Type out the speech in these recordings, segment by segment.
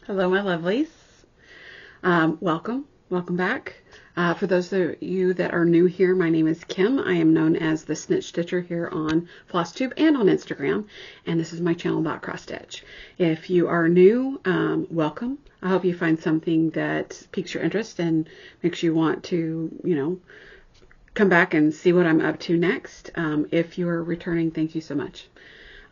Hello, my lovelies. Welcome back. For those of you that are new here, my name is Kim. I am known as the Snitch Stitcher here on FlossTube and on Instagram, and this is my channel about cross stitch. If you are new, welcome. I hope you find something that piques your interest and makes you want to, come back and see what I'm up to next. If you're returning, thank you so much.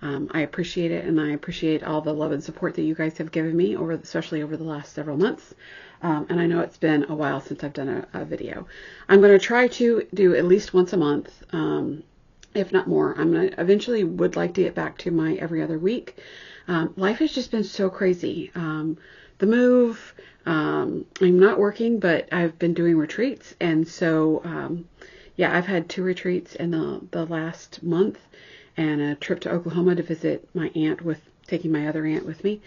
I appreciate it, and I appreciate all the love and support that you guys have given me, especially over the last several months. And I know it's been a while since I've done a video. I'm going to try to do at least once a month, if not more. Eventually would like to get back to my every other week. Life has just been so crazy. The move, I'm not working, but I've been doing retreats. And so, yeah, I've had 2 retreats in the last month, and a trip to Oklahoma to visit my aunt taking my other aunt with me.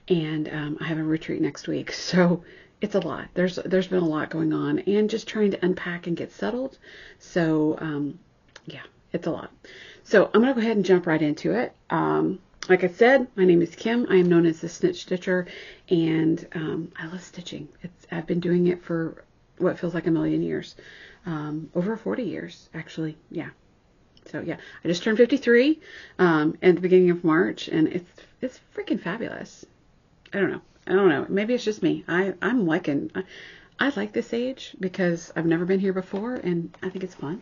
And I have a retreat next week. So it's a lot. There's been a lot going on, and just trying to unpack and get settled. So, yeah, it's a lot. So I'm going to go ahead and jump right into it. Like I said, my name is Kim. I am known as the Snitch Stitcher, and I love stitching. I've been doing it for what feels like a million years. Over 40 years, actually. Yeah. So yeah, I just turned 53 at the beginning of March, and it's freaking fabulous. I don't know. Maybe it's just me. I like this age because I've never been here before, and I think it's fun.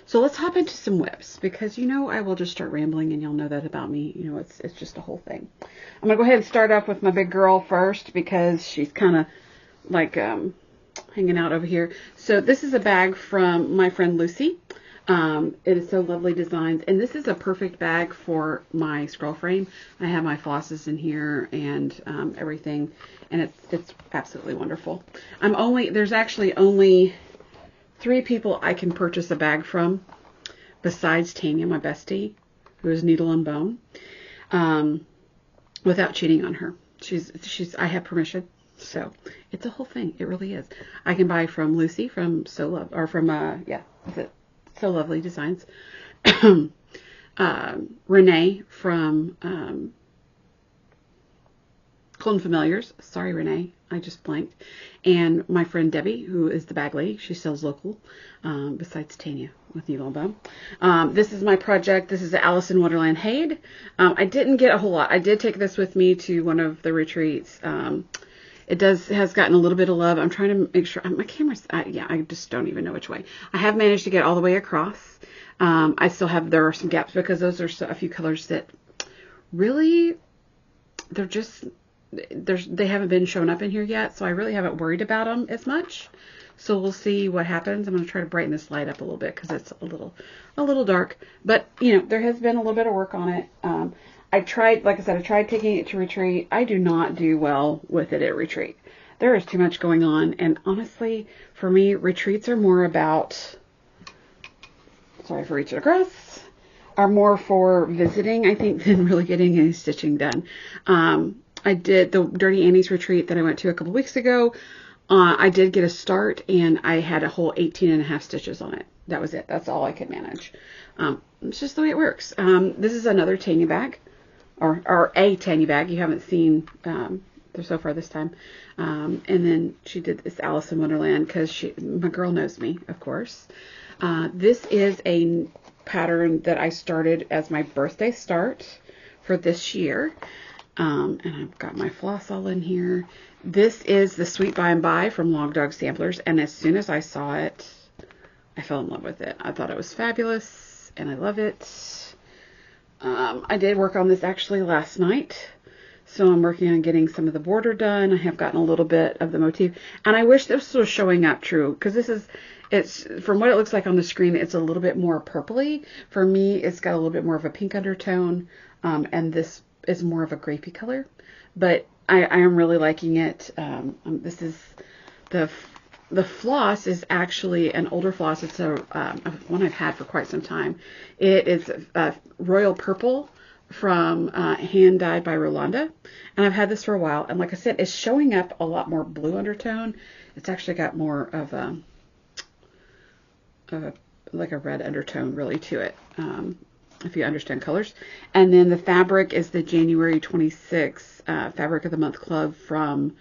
So let's hop into some whips, because I will just start rambling, and you'll know that about me. It's just a whole thing. I'm gonna go ahead and start off with my big girl first, because she's kind of like hanging out over here. So this is a bag from my friend Lucy. It is so lovely designs, and this is a perfect bag for my scroll frame. I have my flosses in here and everything, and it's absolutely wonderful. There's actually only 3 people I can purchase a bag from besides Tanya, my bestie, who is needle and bone, without cheating on her. I have permission. So it's a whole thing. It really is. I can buy from Lucy from So Lovely Designs, Renee from Clone Familiars. Sorry, Renee, I just blanked. And my friend Debbie, who is the bag lady. She sells local, besides Tanya with Needle and Bone. This is my project. This is the Alice in Wonderland Haid. I didn't get a whole lot. I did take this with me to one of the retreats. It has gotten a little bit of love. I'm trying to make sure my camera's, I just don't even know which way. I have managed to get all the way across. There are some gaps, because those are a few colors that really, they haven't been shown up in here yet. So I really haven't worried about them as much. So we'll see what happens. I'm going to try to brighten this light up a little bit, because it's a little dark, but there has been a little bit of work on it. I tried taking it to retreat. I do not do well with it at retreat. There is too much going on. And honestly, for me, retreats are more about, sorry for reaching across, are more for visiting, I think, than really getting any stitching done. I did the Dirty Annie's retreat that I went to a couple weeks ago. I did get a start, and I had a whole 18.5 stitches on it. That was it. That's all I could manage. It's just the way it works. This is another Tanya bag. Or a Tanya bag you haven't seen so far this time. And then she did this Alice in Wonderland, because my girl knows me, of course. This is a pattern that I started as my birthday start for this year. And I've got my floss all in here. This is the Sweet By and By from Log Dog Samplers. And as soon as I saw it, I fell in love with it. I thought it was fabulous, and I love it. I did work on this actually last night, so I'm working on getting some of the border done. I have gotten a little bit of the motif, and I wish this was showing up true, because it's from what it looks like on the screen, it's a little bit more purpley. For me, it's got a little bit more of a pink undertone, and this is more of a grapey color, but I am really liking it. This is the floss is actually an older floss. It's a one I've had for quite some time. It is royal purple from Hand Dyed by Rolanda, and I've had this for a while. And like I said, it's showing up a lot more blue undertone. It's actually got more of a like a red undertone really to it. if you understand colors. And then the fabric is the January 26th Fabric of the Month Club from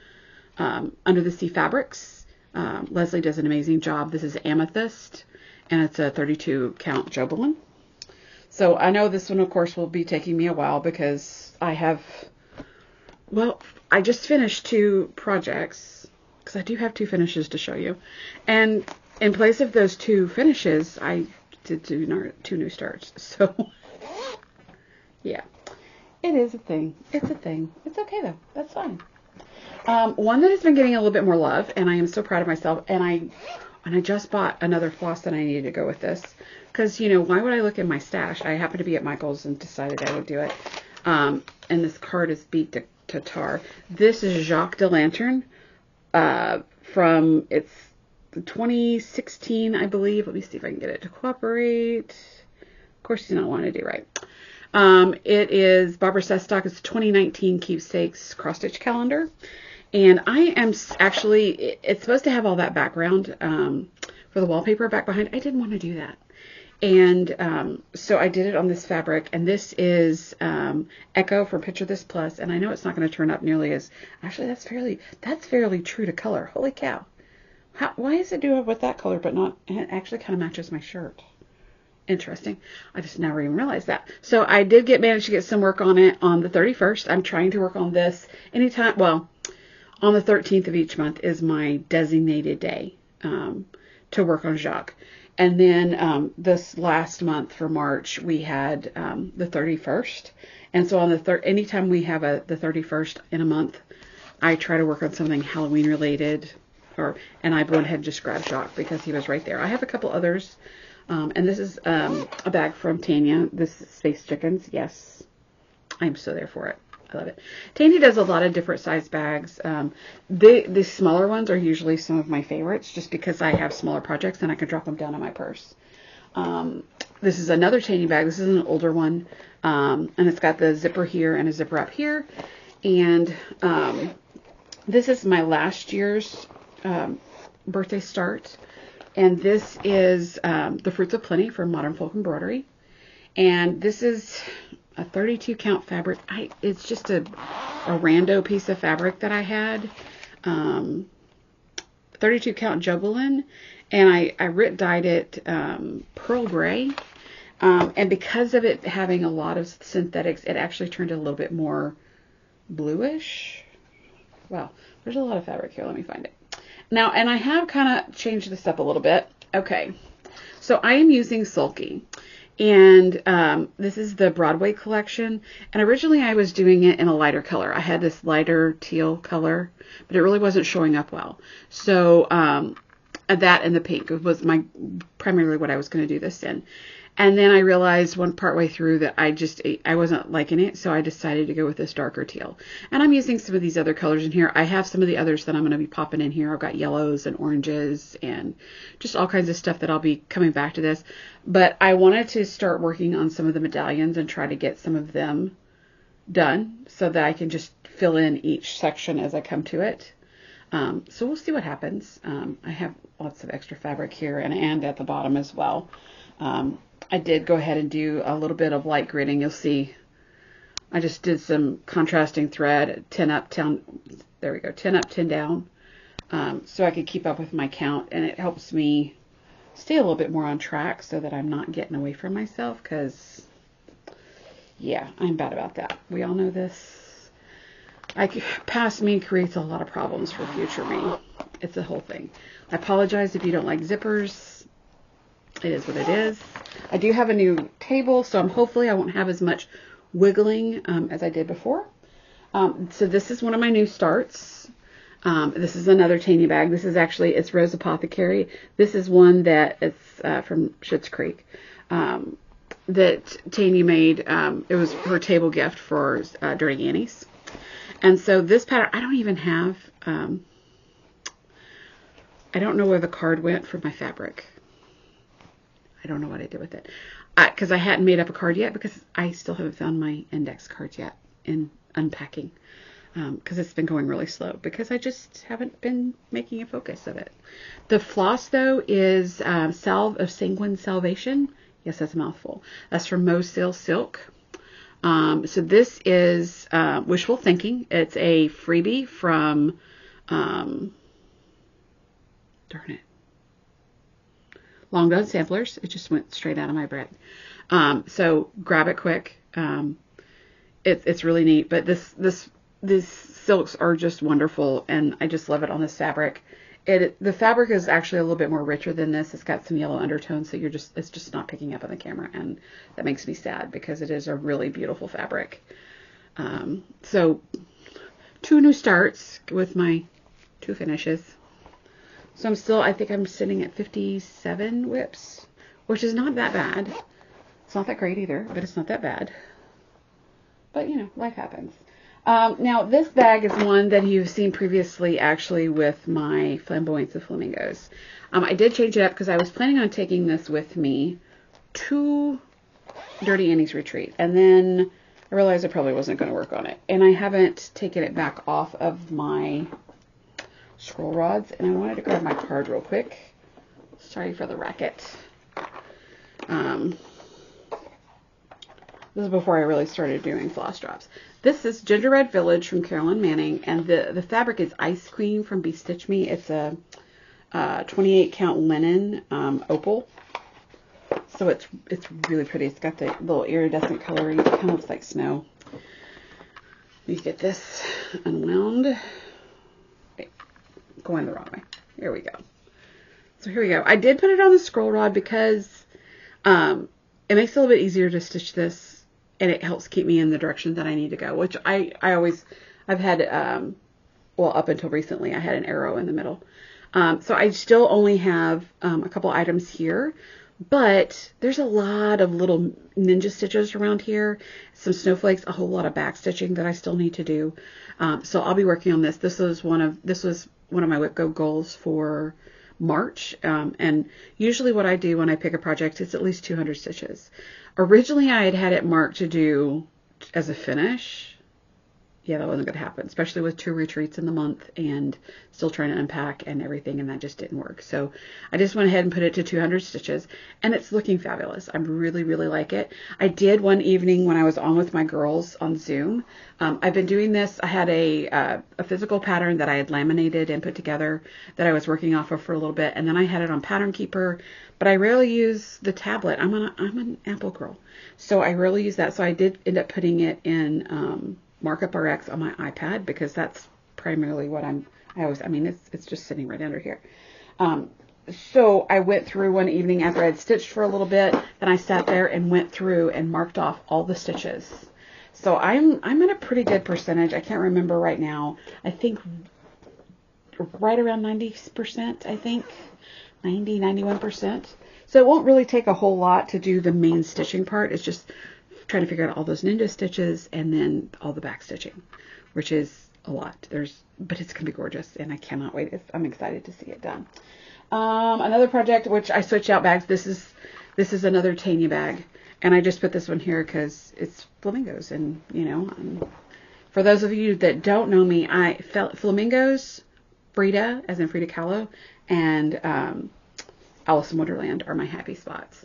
Under the Sea Fabrics. Leslie does an amazing job. This is Amethyst, and it's a 32 count Jobelin. So I know this one, of course, will be taking me a while because I have, well, I just finished 2 projects, because I do have 2 finishes to show you. And in place of those 2 finishes, I did do 2 new starts. So, yeah, it is a thing. It's a thing. It's okay, though. That's fine. One that has been getting a little bit more love, and I am so proud of myself, and I just bought another floss that I needed to go with this. Because, you know, why would I look in my stash? I happened to be at Michael's and decided I would do it. And this card is beat to tar. This is Jacques de Lantern from, it's 2016, I believe. Let me see if I can get it to cooperate. Of course, he's not wanting to do right. It is Barbara Sestock. It's 2019 Keepsakes cross-stitch calendar. And I am actually, it's supposed to have all that background for the wallpaper back behind. I didn't want to do that. And so I did it on this fabric, and this is Echo from Picture This Plus, and I know it's not going to turn up nearly as, actually that's fairly true to color. Holy cow. Why is it doing with that color but not, and it actually kind of matches my shirt. Interesting. I just never even realized that. So I did manage to get some work on it on the 31st. I'm trying to work on this anytime, well, on the 13th of each month is my designated day to work on Jacques. And then this last month for March, we had the 31st. And so on the anytime we have the 31st in a month, I try to work on something Halloween related. And I went ahead and just grabbed Jacques because he was right there. I have a couple others. And this is a bag from Tanya. This is Space Chickens. Yes, I'm so there for it. I love it. Tanya does a lot of different size bags. The smaller ones are usually some of my favorites just because I have smaller projects and I can drop them down in my purse. This is another Tanya bag. This is an older one. And it's got the zipper here and a zipper up here. And this is my last year's birthday start. And this is the Fruits of Plenty from Modern Folk Embroidery. And this is a 32 count fabric. It's just a rando piece of fabric that I had. 32 count Jobelin. And I dyed it pearl gray. And because of it having a lot of synthetics, it actually turned a little bit more bluish. Wow, there's a lot of fabric here. Let me find it. Now, and I have kind of changed this up a little bit. Okay, so I am using Sulky. And this is the Broadway collection. And originally I was doing it in a lighter color. I had this lighter teal color, but it really wasn't showing up well. So that and the pink was primarily what I was going to do this in. And then I realized partway through that I wasn't liking it, so I decided to go with this darker teal. And I'm using some of these other colors in here. I have some of the others that I'm going to be popping in here. I've got yellows and oranges and just all kinds of stuff that I'll be coming back to this. But I wanted to start working on some of the medallions and try to get some of them done so that I can just fill in each section as I come to it. So we'll see what happens. I have lots of extra fabric here and at the bottom as well. I did go ahead and do a little bit of light gridding. You'll see I just did some contrasting thread, 10 up, 10, there we go, 10 up, 10 down, so I could keep up with my count, and it helps me stay a little bit more on track so that I'm not getting away from myself, because, yeah, I'm bad about that. We all know this. Past me creates a lot of problems for future me. It's a whole thing. I apologize if you don't like zippers. It is what it is. I do have a new table, so hopefully I won't have as much wiggling as I did before. So this is one of my new starts. This is another Tanya bag. This is actually, it's Rose Apothecary. This is one that it's from Schitt's Creek that Tanya made. It was her table gift for Dirty Annie's. And so this pattern, I don't even have, I don't know where the card went for my fabric. I don't know what I did with it. Because I hadn't made up a card yet, because I still haven't found my index cards yet in unpacking. Because it's been going really slow, because I just haven't been making a focus of it. The floss, though, is Salve of Sanguine Salvation. Yes, that's a mouthful. That's from Mo Sale Silk. So this is Wishful Thinking. It's a freebie from, darn it, Long Gun Samplers. It just went straight out of my brain. So grab it quick. It's really neat. But these silks are just wonderful, and I just love it on this fabric. The fabric is actually a little bit more richer than this. It's got some yellow undertones, so it's just not picking up on the camera, and that makes me sad because it is a really beautiful fabric. So 2 new starts with my 2 finishes. So I think I'm sitting at 57 whips, which is not that bad. It's not that great either, but it's not that bad. But, you know, life happens. Now, this bag is one that you've seen previously, actually, with my Flamboyance of Flamingos. I did change it up because I was planning on taking this with me to Dirty Annie's retreat. And then I realized I probably wasn't going to work on it. And I haven't taken it back off of my scroll rods. And I wanted to grab my card real quick. Sorry for the racket. This is before I really started doing floss drops. This is Gingerbread Village from Carolyn Manning, and the fabric is Ice Queen from Bestitch Me. It's a 28 count linen opal. So it's really pretty. It's got the little iridescent coloring. It kind of looks like snow. Let me get this unwound. Wait, going the wrong way. Here we go. So here we go. I did put it on the scroll rod because it makes it a little bit easier to stitch this. And it helps keep me in the direction that I need to go, which I've had, well, up until recently, I had an arrow in the middle. So I still only have a couple items here, but there's a lot of little ninja stitches around here, some snowflakes, a whole lot of back stitching that I still need to do. So I'll be working on this. This was one of my Whip Go goals for March. And usually what I do when I pick a project is at least 200 stitches. Originally, I had it marked to do as a finish. Yeah, that wasn't going to happen, especially with 2 retreats in the month and still trying to unpack and everything, and that just didn't work. So I just went ahead and put it to 200 stitches, and it's looking fabulous. I really, really like it. I did one evening when I was on with my girls on Zoom. I've been doing this. I had a physical pattern that I had laminated and put together that I was working off of for a little bit, and then I had it on Pattern Keeper, but I rarely use the tablet. I'm an Apple girl, so I rarely use that. So I did end up putting it in Markup RX on my iPad because that's primarily what it's just sitting right under here. So I went through one evening after I had stitched for a little bit, then I sat there and went through and marked off all the stitches. So I'm at a pretty good percentage. I can't remember right now. I think right around 90%, I think. 90, 91%. So it won't really take a whole lot to do the main stitching part. It's just trying to figure out all those ninja stitches and then all the back stitching, which is a lot. But it's going to be gorgeous, and I cannot wait. I'm excited to see it done. Another project, which I switched out bags. This is another Tanya bag, and I just put this one here because it's flamingos, and for those of you that don't know me, flamingos, Frida, as in Frida Kahlo, and Alice in Wonderland are my happy spots.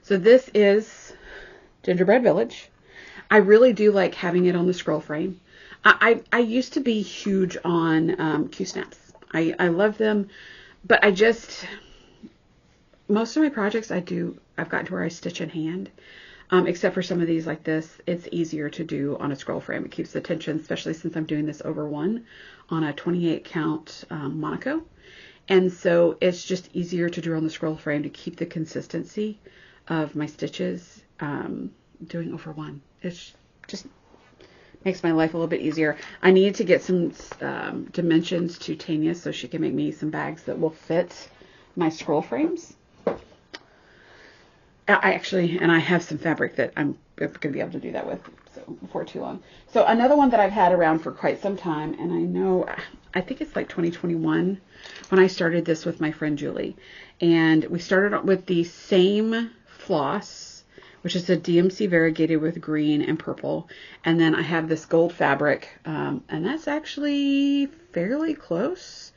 So this is Gingerbread Village. I really do like having it on the scroll frame. I used to be huge on Q-snaps. I love them, but most of my projects I've gotten to where I stitch in hand, except for some of these like this. It's easier to do on a scroll frame. It keeps the tension, especially since I'm doing this over 1 on a 28 count Monaco. And so it's just easier to do on the scroll frame to keep the consistency of my stitches doing over 1. It's just makes my life a little bit easier. I need to get some dimensions to Tanya so she can make me some bags that will fit my scroll frames. I have some fabric that I'm going to be able to do that with before too long. So another one that I've had around for quite some time, and I think it's like 2021 when I started this with my friend Julie. And we started with the same floss, which is a DMC variegated with green and purple. And then I have this gold fabric, and that's actually fairly close.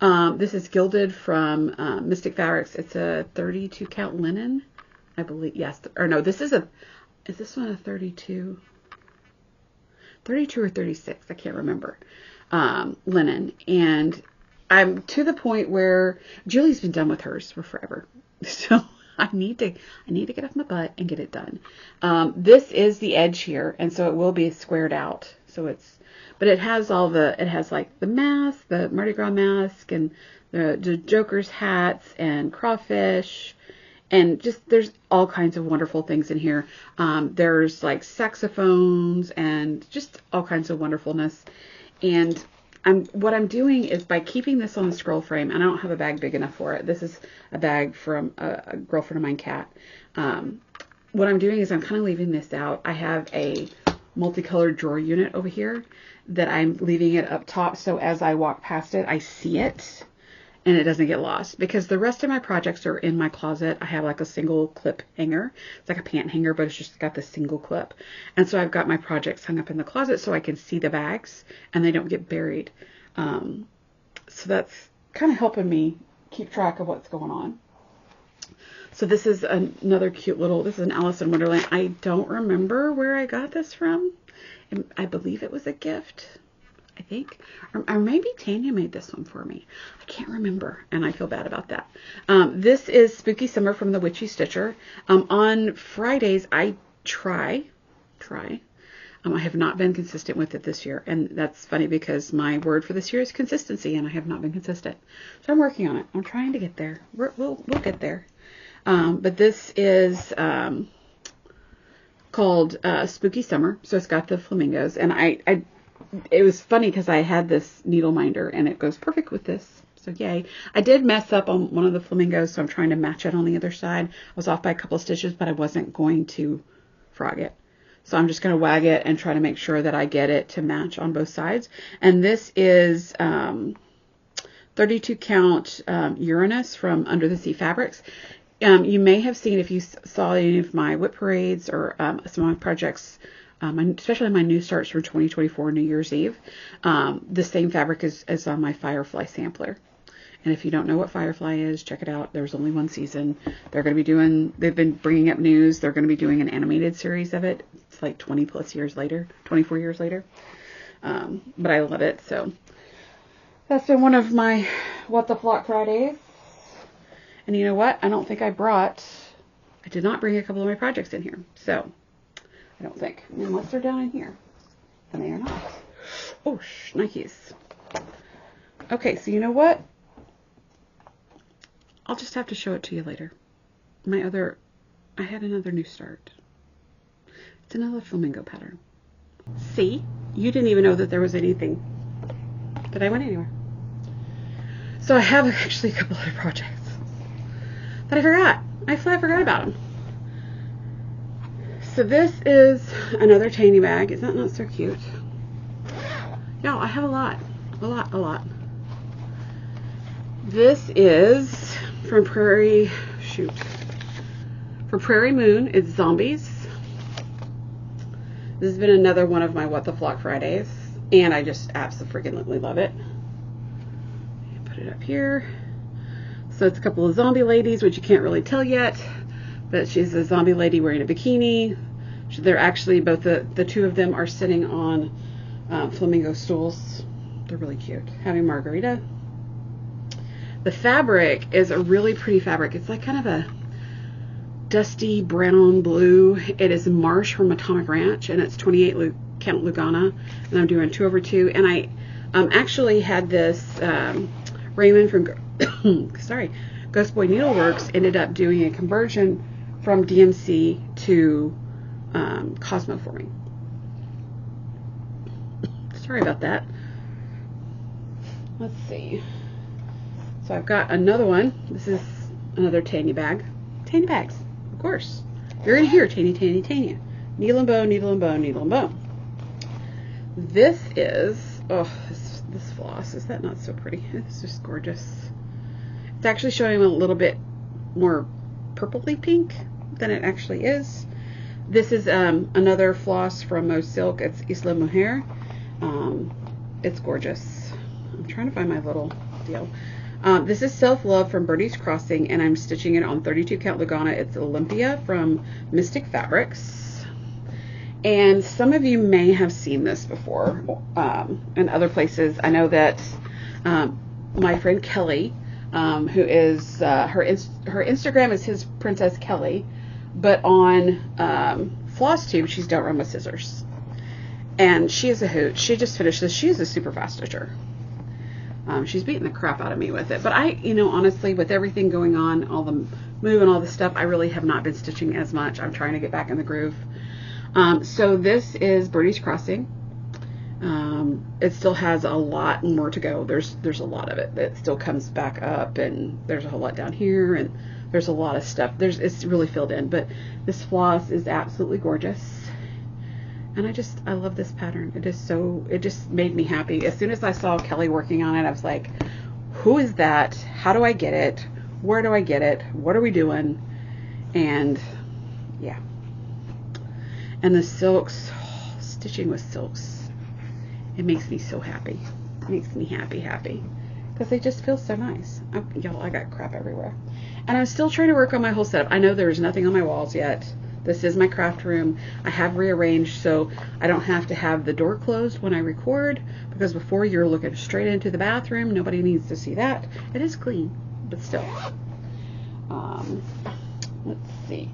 This is Gilded from Mystic Fabrics. It's a 32 count linen. I believe. Yes. Or no, is this one a 32? 32 or 36, I can't remember. Linen. And I'm to the point where Julie's been done with hers for forever. So I need to get off my butt and get it done. This is the edge here, and so it will be squared out. So but it has like the mask, the Mardi Gras mask, and the Joker's hats and crawfish, and just there's all kinds of wonderful things in here. There's like saxophones and just all kinds of wonderfulness. And what I'm doing is, by keeping this on the scroll frame, and I don't have a bag big enough for it. This is a bag from a girlfriend of mine, Kat. What I'm doing is I'm kind of leaving this out. I have a multicolored drawer unit over here that I'm leaving it up top, so as I walk past it, I see it and it doesn't get lost, because the rest of my projects are in my closet. I have like a single clip hanger. It's like a pant hanger, but it's just got the single clip. And so I've got my projects hung up in the closet so I can see the bags and they don't get buried. So that's kind of helping me keep track of what's going on. So this is another cute little, this is an Alice in Wonderland. I don't remember where I got this from. I believe it was a gift, I think. Or maybe Tanya made this one for me. I can't remember, and I feel bad about that. This is Spooky Summer from the Witchy Stitcher. On Fridays, I try. I have not been consistent with it this year, and that's funny because my word for this year is consistency, and I have not been consistent. So I'm working on it. I'm trying to get there. We'll get there. But this is called Spooky Summer. So it's got the flamingos, and it was funny because I had this needle minder and it goes perfect with this. So yay. I did mess up on one of the flamingos, so I'm trying to match it on the other side. I was off by a couple of stitches, but I wasn't going to frog it. So I'm just going to wag it and try to make sure that I get it to match on both sides. And this is 32 count Uranus from Under the Sea Fabrics. You may have seen, if you saw any of my whip parades or some of my projects, especially my new starts for 2024 New Year's Eve, the same fabric is on my Firefly sampler. And if you don't know what Firefly is, check it out. There's only one season. They've been bringing up news. They're going to be doing an animated series of it. It's like 24 years later. But I love it. So that's been one of my What the Flock Fridays. And you know what? I did not bring a couple of my projects in here. So I don't think, unless they're down in here. And they are not. Oh, Nikes. Okay, so you know what? I'll just have to show it to you later. I had another new start. It's another flamingo pattern. See? You didn't even know that there was anything that I went anywhere. So I have actually a couple other projects that I forgot. I flat forgot about them. So this is another tiny bag. Is that not so cute? Y'all, I have a lot. This is from Prairie Moon. It's zombies. This has been another one of my What the Flock Fridays, and I just absolutely love it. Put it up here. So it's a couple of zombie ladies, which you can't really tell yet, but she's a zombie lady wearing a bikini. They're actually, both the two of them are sitting on flamingo stools. They're really cute. Having margarita. The fabric is a really pretty fabric. It's like kind of a dusty brown blue. It is Marsh from Atomic Ranch, and it's 28 count Lugana, and I'm doing 2/2. And I actually had this Raymond from Ghost Boy Needleworks ended up doing a conversion from DMC to Cosmo for me. Sorry about that. Let's see. So I've got another one. This is another Tanya bag. Tanya bags, of course. You're in here, Tanya. Needle and bone, needle and bone, needle and bone. This is, this floss, is that not so pretty? It's just gorgeous. It's actually showing a little bit more purpley pink than it actually is. This is another floss from Mo Silk. It's Isla Mujer. It's gorgeous. I'm trying to find my little deal. This is Self Love from Birdie's Crossing, and I'm stitching it on 32 count Lugana. It's Olympia from Mystic Fabrics. And some of you may have seen this before in other places. I know that my friend Kelly, who is her Instagram is his Princess Kelly, but on FlossTube she's Don't Run with Scissors, and she is a hoot. She just finished this. She is a super fast stitcher. She's beating the crap out of me with it, but honestly, with everything going on, all the move and all the stuff, I really have not been stitching as much. I'm trying to get back in the groove. So this is Birdie's Crossing. It still has a lot more to go. There's a lot of it that still comes back up, and there's a whole lot down here, and there's a lot of stuff. It's really filled in, but this floss is absolutely gorgeous. And I love this pattern. It just made me happy. As soon as I saw Kelly working on it, I was like, who is that? How do I get it? Where do I get it? What are we doing? And yeah. And the silks, stitching with silks, it makes me so happy. It makes me happy. Because they just feel so nice. Y'all, I got crap everywhere. And I'm still trying to work on my whole setup. I know there's nothing on my walls yet. This is my craft room. I have rearranged so I don't have to have the door closed when I record, because before you're looking straight into the bathroom, nobody needs to see that. It is clean, but still. Let's see.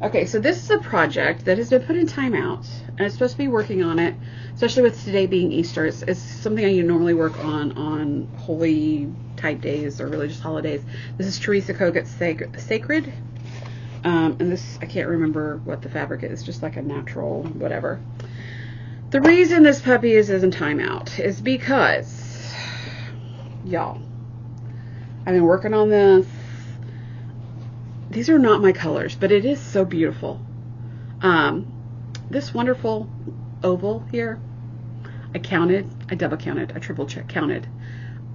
Okay, so this is a project that has been put in timeout, and I'm supposed to be working on it, especially with today being Easter. It's something I normally work on holy type days or religious holidays. This is Teresa Kogut's Sacred. And this, I can't remember what the fabric is, just like a natural whatever. The reason this puppy is in timeout is because, y'all, I've been working on this. These are not my colors, but it is so beautiful. This wonderful oval here, I double counted, I triple counted.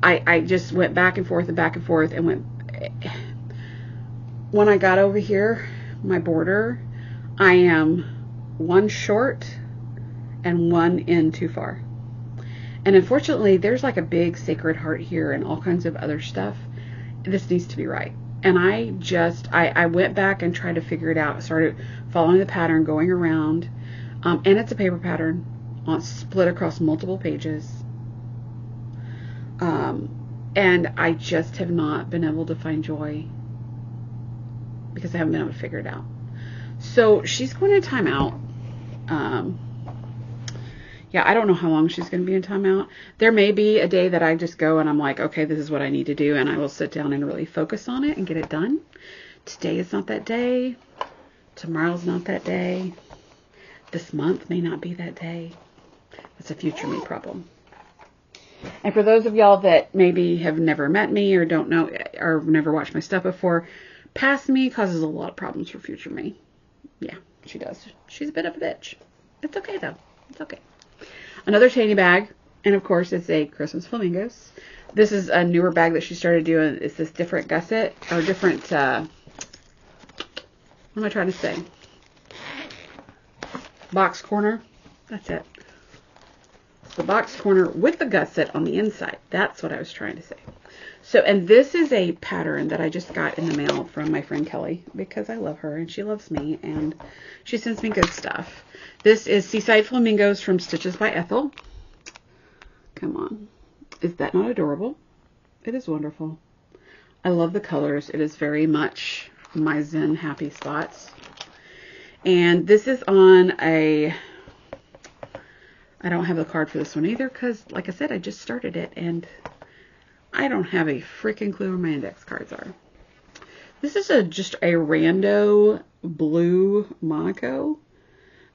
I just went back and forth and went. When I got over here, my border, I am one short and one in too far. And unfortunately, there's like a big sacred heart here and all kinds of other stuff. This needs to be right. And I went back and tried to figure it out. Started following the pattern, going around. And it's a paper pattern split across multiple pages. And I just have not been able to find joy, because I haven't been able to figure it out. So she's going to timeout. Yeah, I don't know how long she's going to be in timeout. There may be a day that I just go and I'm like, okay, this is what I need to do, and I will sit down and really focus on it and get it done. Today is not that day. Tomorrow's not that day. This month may not be that day. It's a future me problem. And for those of y'all that maybe have never met me or don't know or never watched my stuff before, past me causes a lot of problems for future me. Yeah, she does. She's a bit of a bitch. It's okay, though. It's okay. Another tanny bag. And, of course, it's a Christmas Flamingos. This is a newer bag that she started doing. It's this different gusset. Or different, what am I trying to say? Box corner. That's it. The box corner with the gusset on the inside. That's what I was trying to say. So, and this is a pattern that I just got in the mail from my friend Kelly, because I love her and she loves me and she sends me good stuff. This is Seaside Flamingos from Stitches by Ethel. Come on. Is that not adorable? It is wonderful. I love the colors. It is very much my Zen happy spots. And this is on a... I don't have the card for this one either, because, like I said, I just started it and I don't have a freaking clue where my index cards are. This is just a rando blue Monaco.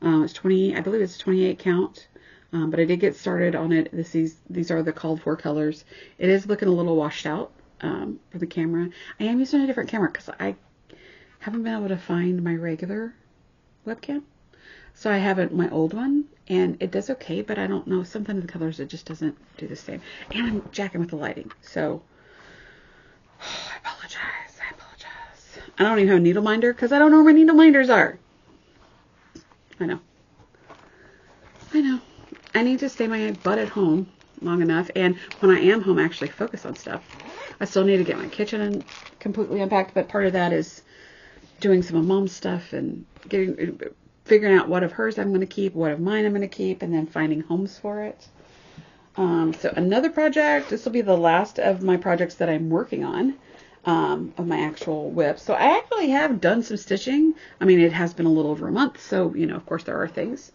It's 20, I believe it's 28 count. But I did get started on it. These are the called for colors. It is looking a little washed out for the camera. I am using a different camera because I haven't been able to find my regular webcam. So I have my old one, and it does okay, but I don't know, something in the colors, it just doesn't do the same. And I'm jacking with the lighting, so I apologize. I don't even have a needle minder because I don't know where my needle minders are. I know. I need to stay my butt at home long enough, and when I am home, actually focus on stuff. I still need to get my kitchen completely unpacked, but part of that is doing some of Mom's stuff and figuring out what of hers I'm going to keep, what of mine I'm going to keep, and then finding homes for it. So another project, this will be the last of my projects that I'm working on, of my actual whip. So I actually have done some stitching. I mean, it has been a little over a month, so, you know, of course there are things.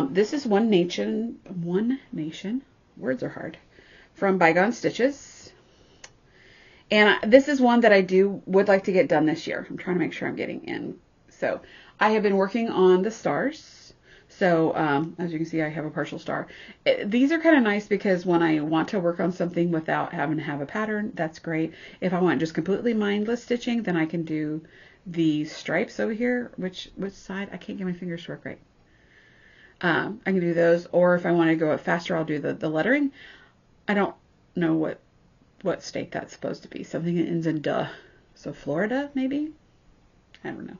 This is One Nation, words are hard, from Bygone Stitches. And this is one that I would like to get done this year. I'm trying to make sure I'm getting in. So I have been working on the stars. So, as you can see, I have a partial star. These are kind of nice because when I want to work on something without having to have a pattern, that's great. If I want just completely mindless stitching, then I can do the stripes over here. Which side? I can't get my fingers to work right. I can do those. Or if I want to go faster, I'll do the lettering. I don't know what state that's supposed to be. Something that ends in duh. So Florida, maybe? I don't know.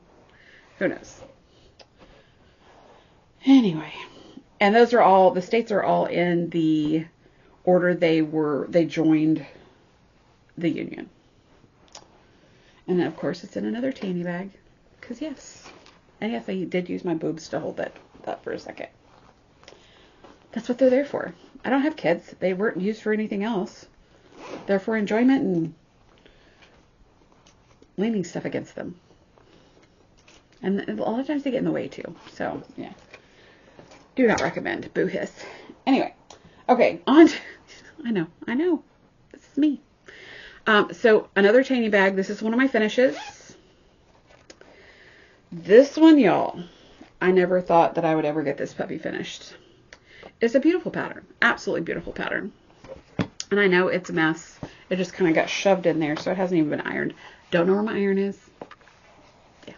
Who knows? Anyway, and those are all, the states are all in the order they joined the union. And then, of course, it's in another tanny bag, because yes. And yes, I did use my boobs to hold that up for a second. That's what they're there for. I don't have kids. They weren't used for anything else. They're for enjoyment and leaning stuff against them. And a lot of times they get in the way, too. So, yeah. Do not recommend. Boo hiss. Anyway. Okay. On to, I know. This is me. So, another tanny bag. This is one of my finishes. This one, y'all. I never thought that I would ever get this puppy finished. It's a beautiful pattern. Absolutely beautiful pattern. And I know it's a mess. It just kind of got shoved in there, so it hasn't even been ironed. Don't know where my iron is. Yeah.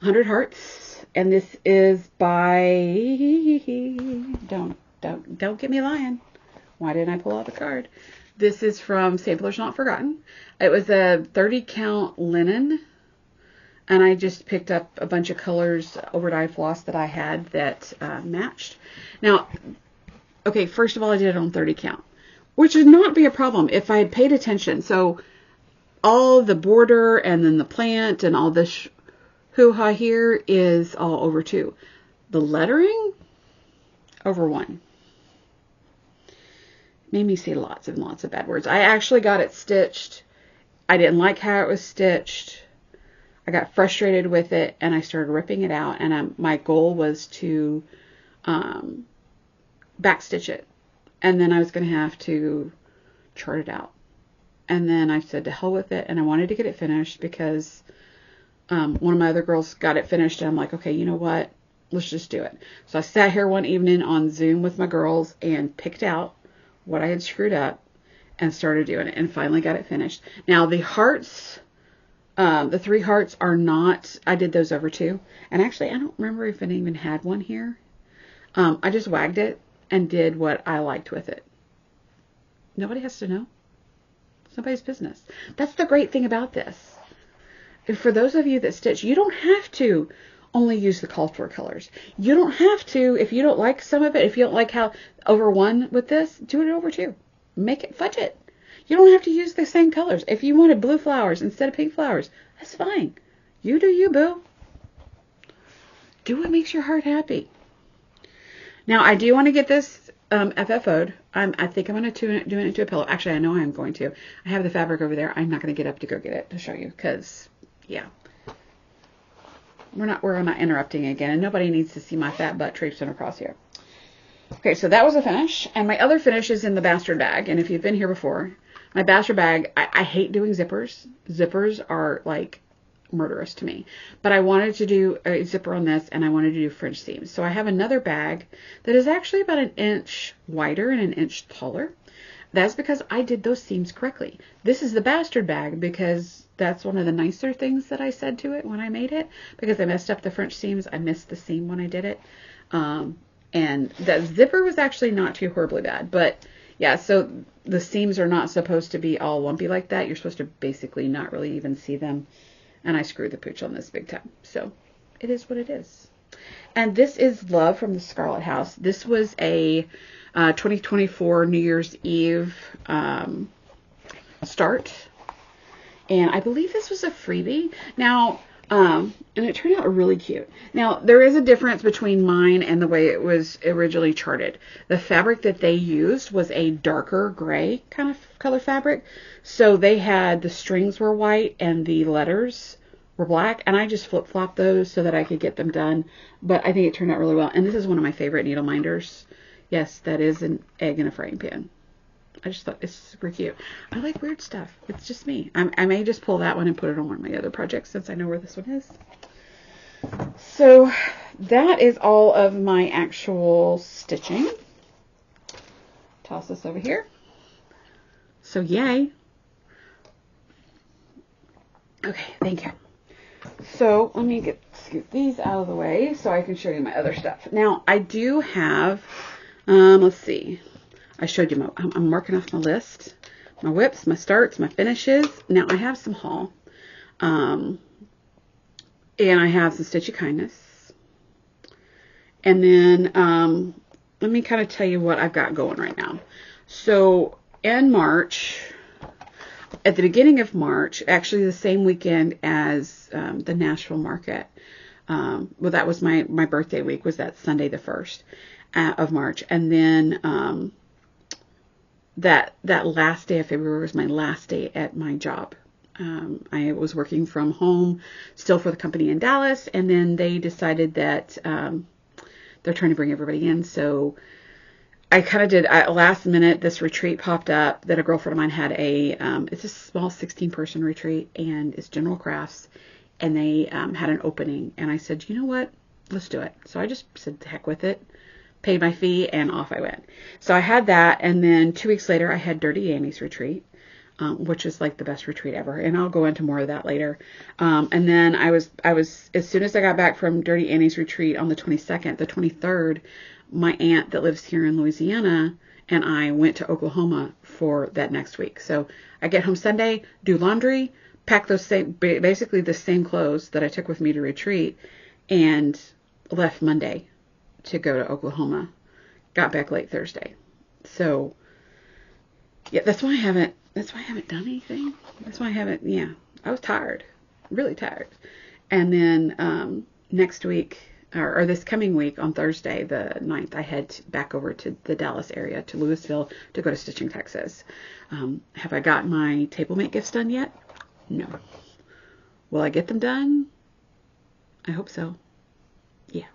100 Hearts. And this is by, don't get me lying. Why didn't I pull out the card? This is from Samplers Not Forgotten. It was a 30 count linen. And I just picked up a bunch of colors over dye floss that I had that matched. Now, okay, first of all, I did it on 30 count, which would not be a problem if I had paid attention. So all the border and then the plant and all this hoo-ha here is all over 2. The lettering, over 1. Made me say lots and lots of bad words. I actually got it stitched. I didn't like how it was stitched. I got frustrated with it and I started ripping it out. And my goal was to backstitch it. And then I was going to have to chart it out. And then I said to hell with it. And I wanted to get it finished because one of my other girls got it finished, and I'm like, okay, you know what? Let's just do it. So I sat here one evening on Zoom with my girls and picked out what I had screwed up and started doing it and finally got it finished. Now the hearts, the 3 hearts are not, I did those over 2. And actually, I don't remember if it even had one here. I just wagged it and did what I liked with it. Nobody has to know. It's nobody's business. That's the great thing about this. For those of you that stitch, you don't have to only use the called for colors. You don't have to, if you don't like some of it, if you don't like how over 1 with this, do it over 2. Make it, fudge it. You don't have to use the same colors. If you wanted blue flowers instead of pink flowers, that's fine. You do you, boo. Do what makes your heart happy. Now, I do want to get this FFO'd. I think I'm going to do it into a pillow. Actually, I know I'm going to. I have the fabric over there. I'm not going to get up to go get it to show you because, yeah. We're not interrupting again, and nobody needs to see my fat butt traipsing across here. Okay, so that was a finish, and my other finish is in the bastard bag, and if you've been here before, my bastard bag, I hate doing zippers. Zippers are, like, murderous to me. But I wanted to do a zipper on this, and I wanted to do French seams. So I have another bag that is actually about 1 inch wider and 1 inch taller. That's because I did those seams correctly. This is the bastard bag because that's one of the nicer things that I said to it when I made it. Because I messed up the French seams. I missed the seam when I did it. And the zipper was actually not too horribly bad. But yeah, so the seams are not supposed to be all lumpy like that. You're supposed to basically not really even see them. And I screwed the pooch on this big time. So it is what it is. And this is Love from the Scarlet House. This was a 2024 New Year's Eve start. And I believe this was a freebie. Now, and it turned out really cute. Now, there is a difference between mine and the way it was originally charted. The fabric that they used was a darker gray kind of color fabric. So they had, the strings were white and the letters were black. And I just flip-flopped those so that I could get them done. But I think it turned out really well. And this is one of my favorite needle minders. Yes, that is an egg in a frying pan. I just thought it's super cute. I like weird stuff. It's just me. I may just pull that one and put it on one of my other projects since I know where this one is. So that is all of my actual stitching. Toss this over here. So yay. Okay, thank you. So let me scoot these out of the way so I can show you my other stuff. Now I do have, let's see. I showed you I'm marking off my list, my whips, my starts, my finishes. Now I have some haul, and I have some Stitchy Kindness. And then, let me kind of tell you what I've got going right now. So in March, at the beginning of March, actually the same weekend as, the Nashville market, well, that was my birthday week, was that Sunday the 1st of March. And then, that last day of February was my last day at my job. I was working from home still for the company in Dallas, and then they decided that they're trying to bring everybody in. So I kind of did, last minute, this retreat popped up that a girlfriend of mine had it's a small 16-person retreat, and it's general crafts, and they had an opening, and I said, you know what, let's do it. So I just said, the heck with it. Paid my fee, and off I went. So I had that, and then 2 weeks later I had Dirty Annie's retreat, which is like the best retreat ever, and I'll go into more of that later. And then I was as soon as I got back from Dirty Annie's retreat on the 22nd, the 23rd, my aunt that lives here in Louisiana and I went to Oklahoma for that next week. So I get home Sunday, do laundry, pack those basically the same clothes that I took with me to retreat, and left Monday to go to Oklahoma. Got back late Thursday. So yeah, that's why I haven't done anything. That's why I was tired, really tired. And then next week, or this coming week on Thursday, the 9th, I head back over to the Dallas area, to Louisville, to go to Stitching, Texas. Have I got my table mate gifts done yet? No. Will I get them done? I hope so. Yeah.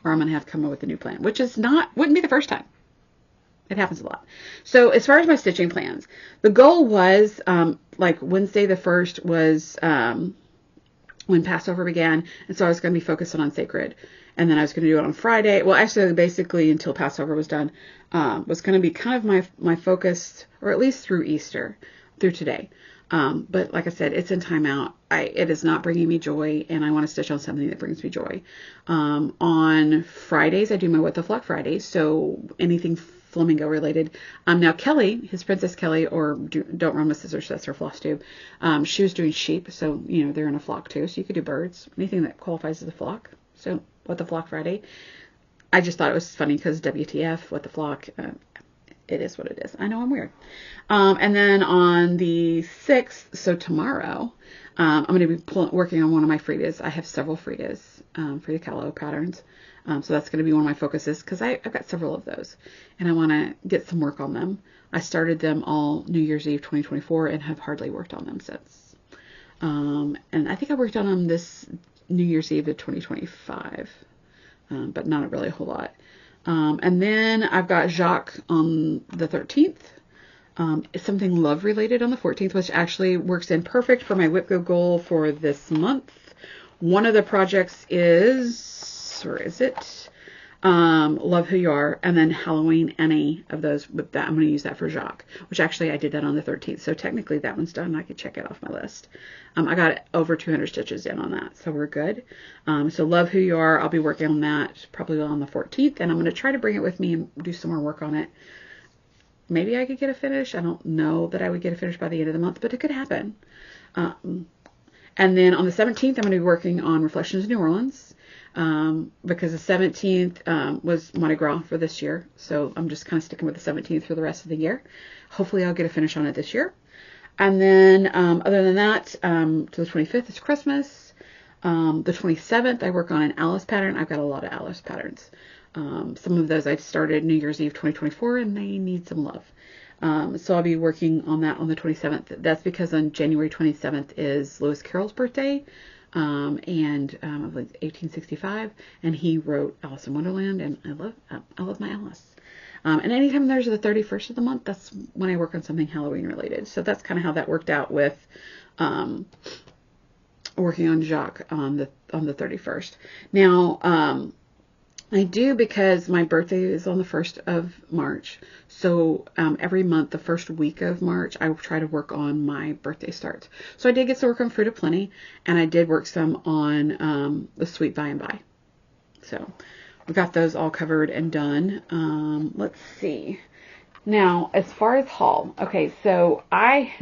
Or I'm going to have to come up with a new plan, which wouldn't be the first time. It happens a lot. So as far as my stitching plans, the goal was, like Wednesday the 1st was, when Passover began. And so I was going to be focusing on sacred. And then I was going to do it on Friday. Well, actually, basically until Passover was done, was going to be kind of my focus, or at least through Easter, through today. But like I said, it's in timeout. It is not bringing me joy, and I want to stitch on something that brings me joy. On Fridays, I do my What the Flock Fridays, so anything Flamingo related. Now Kelly, his Princess Kelly, or Don't Run with Scissors, that's her FlossTube. She was doing sheep, so they're in a flock too. So you could do birds, anything that qualifies as a flock. So What the Flock Friday. I just thought it was funny because WTF, What the Flock. It is what it is. I know I'm weird. And then on the 6th, so tomorrow, I'm going to be working on one of my Fridas. I have several Fridas, Friday Kahlo patterns. So that's going to be one of my focuses because I've got several of those and I want to get some work on them. I started them all New Year's Eve 2024 and have hardly worked on them since. And I think I worked on them this New Year's Eve of 2025, but not really a whole lot. And then I've got Jacques on the 13th. It's something love related on the 14th, which actually works in perfect for my whip goal for this month. One of the projects is, where is it? Love Who You Are, and then Halloween, any of those. With that, I'm going to use that for Jacques, which actually I did that on the 13th. So technically that one's done. I could check it off my list. I got over 200 stitches in on that, so we're good. So Love Who You Are, I'll be working on that probably on the 14th, and I'm going to try to bring it with me and do some more work on it. Maybe I could get a finish. I don't know that I would get a finish by the end of the month, but it could happen. And then on the 17th, I'm going to be working on Reflections of New Orleans, because the 17th was Mardi Gras for this year. So I'm just kind of sticking with the 17th for the rest of the year. Hopefully I'll get a finish on it this year. And then, other than that, to the 25th is Christmas. The 27th, I work on an Alice pattern. I've got a lot of Alice patterns. Some of those I've started New Year's Eve 2024, and they need some love. So I'll be working on that on the 27th. That's because on January 27th is Lewis Carroll's birthday, and I believe 1865, and he wrote Alice in Wonderland, and I love my Alice. And anytime there's the 31st of the month, that's when I work on something Halloween related. So that's kind of how that worked out with working on Jacques on the 31st. Now, I do because my birthday is on the 1st of March. So every month, the first week of March, I try to work on my birthday starts. So I did get to work on Fruit of Plenty, and I did work some on the Sweet By and By. So we got those all covered and done. Let's see. Now, as far as haul, okay, so I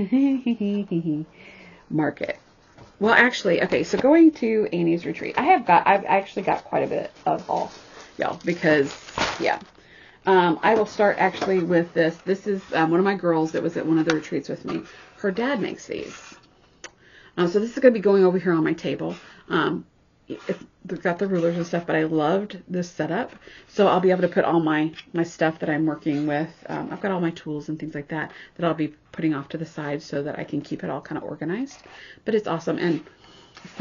market. Well, actually, okay, so going to Annie's retreat, I've actually got quite a bit of haul, y'all, because yeah. I will start actually with this. This is one of my girls that was at one of the retreats with me. Her dad makes these. So this is going to be going over here on my table. They've got the rulers and stuff, but I loved this setup. So I'll be able to put all my stuff that I'm working with. I've got all my tools and things like that I'll be putting off to the side so that I can keep it all kind of organized. But it's awesome. And it's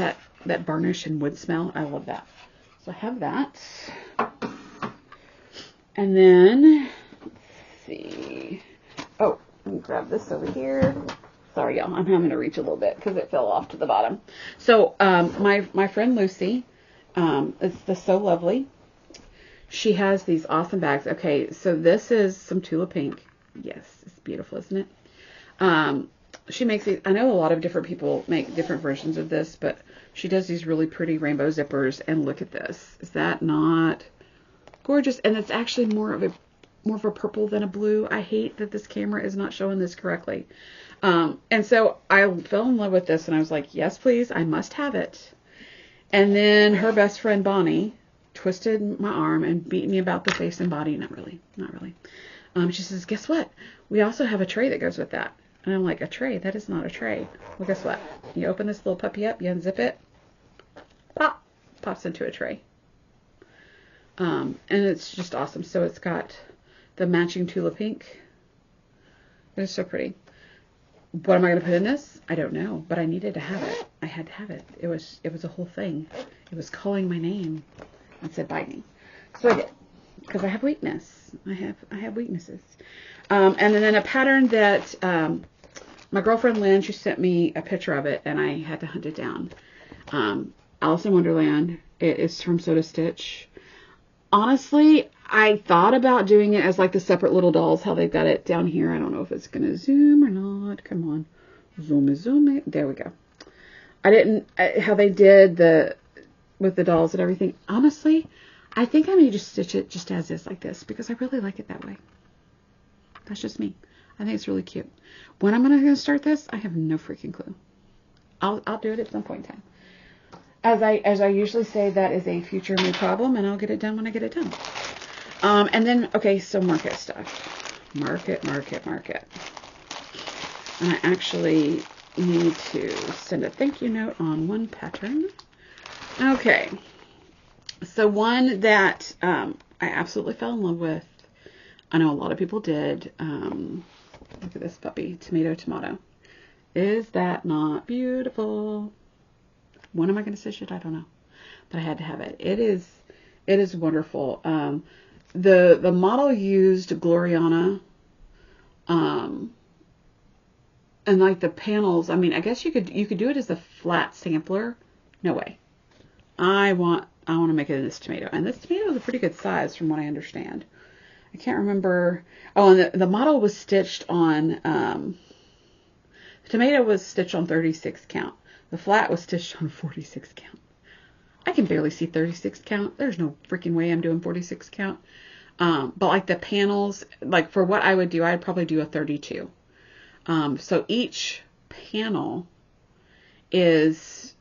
that varnish and wood smell. I love that. So I have that. And then, let's see. Oh, let me grab this over here. Sorry, y'all. I'm having to reach a little bit because it fell off to the bottom. So, my friend Lucy, it's the So Lovely. She has these awesome bags. Okay, so this is some Tula Pink. Yes, it's beautiful, isn't it? She makes these. I know a lot of different people make different versions of this, but she does these really pretty rainbow zippers. And look at this. Is that not gorgeous? And it's actually more of a purple than a blue. I hate that this camera is not showing this correctly. And so I fell in love with this, and I was like, yes, please, I must have it. And then her best friend Bonnie twisted my arm and beat me about the face and body. Not really. She says, guess what? We also have a tray that goes with that. And I'm like, a tray? That is not a tray. Well, guess what? You open this little puppy up, you unzip it, pops into a tray. And it's just awesome. So it's got the matching Tula Pink. It is so pretty. What am I going to put in this? I don't know, but I needed to have it. I had to have it. It was a whole thing. It was calling my name and said, bite me. So I did, because I have weakness. I have weaknesses. And then a pattern that my girlfriend Lynn, she sent me a picture of it, and I had to hunt it down. Alice in Wonderland. It is from Soda Stitch. Honestly, I thought about doing it as like the separate little dolls, how they've got it down here. I don't know if it's going to zoom or not. Come on. Zoom it. There we go. I didn't, how they did with the dolls and everything. Honestly, I think I may just stitch it just as is like this because I really like it that way. That's just me. I think it's really cute. When I'm going to start this, I have no freaking clue. I'll do it at some point in time. As I usually say, that is a future me problem, and I'll get it done when I get it done. And then, okay, so market stuff. Market. And I actually need to send a thank you note on one pattern. Okay. So one that I absolutely fell in love with. I know a lot of people did. Look at this puppy. Tomato. Is that not beautiful? When am I going to stitch it? I don't know. But I had to have it. It is wonderful. The model used Gloriana. And like the panels, I mean, I guess you could do it as a flat sampler. No way. I want to make it in this tomato. And this tomato is a pretty good size from what I understand. I can't remember. Oh, and the model was stitched on, the tomato was stitched on 36 count. The flat was stitched on 46 count. I can barely see 36 count. There's no freaking way I'm doing 46 count. But like the panels, like for what I would do, I'd probably do a 32. So each panel is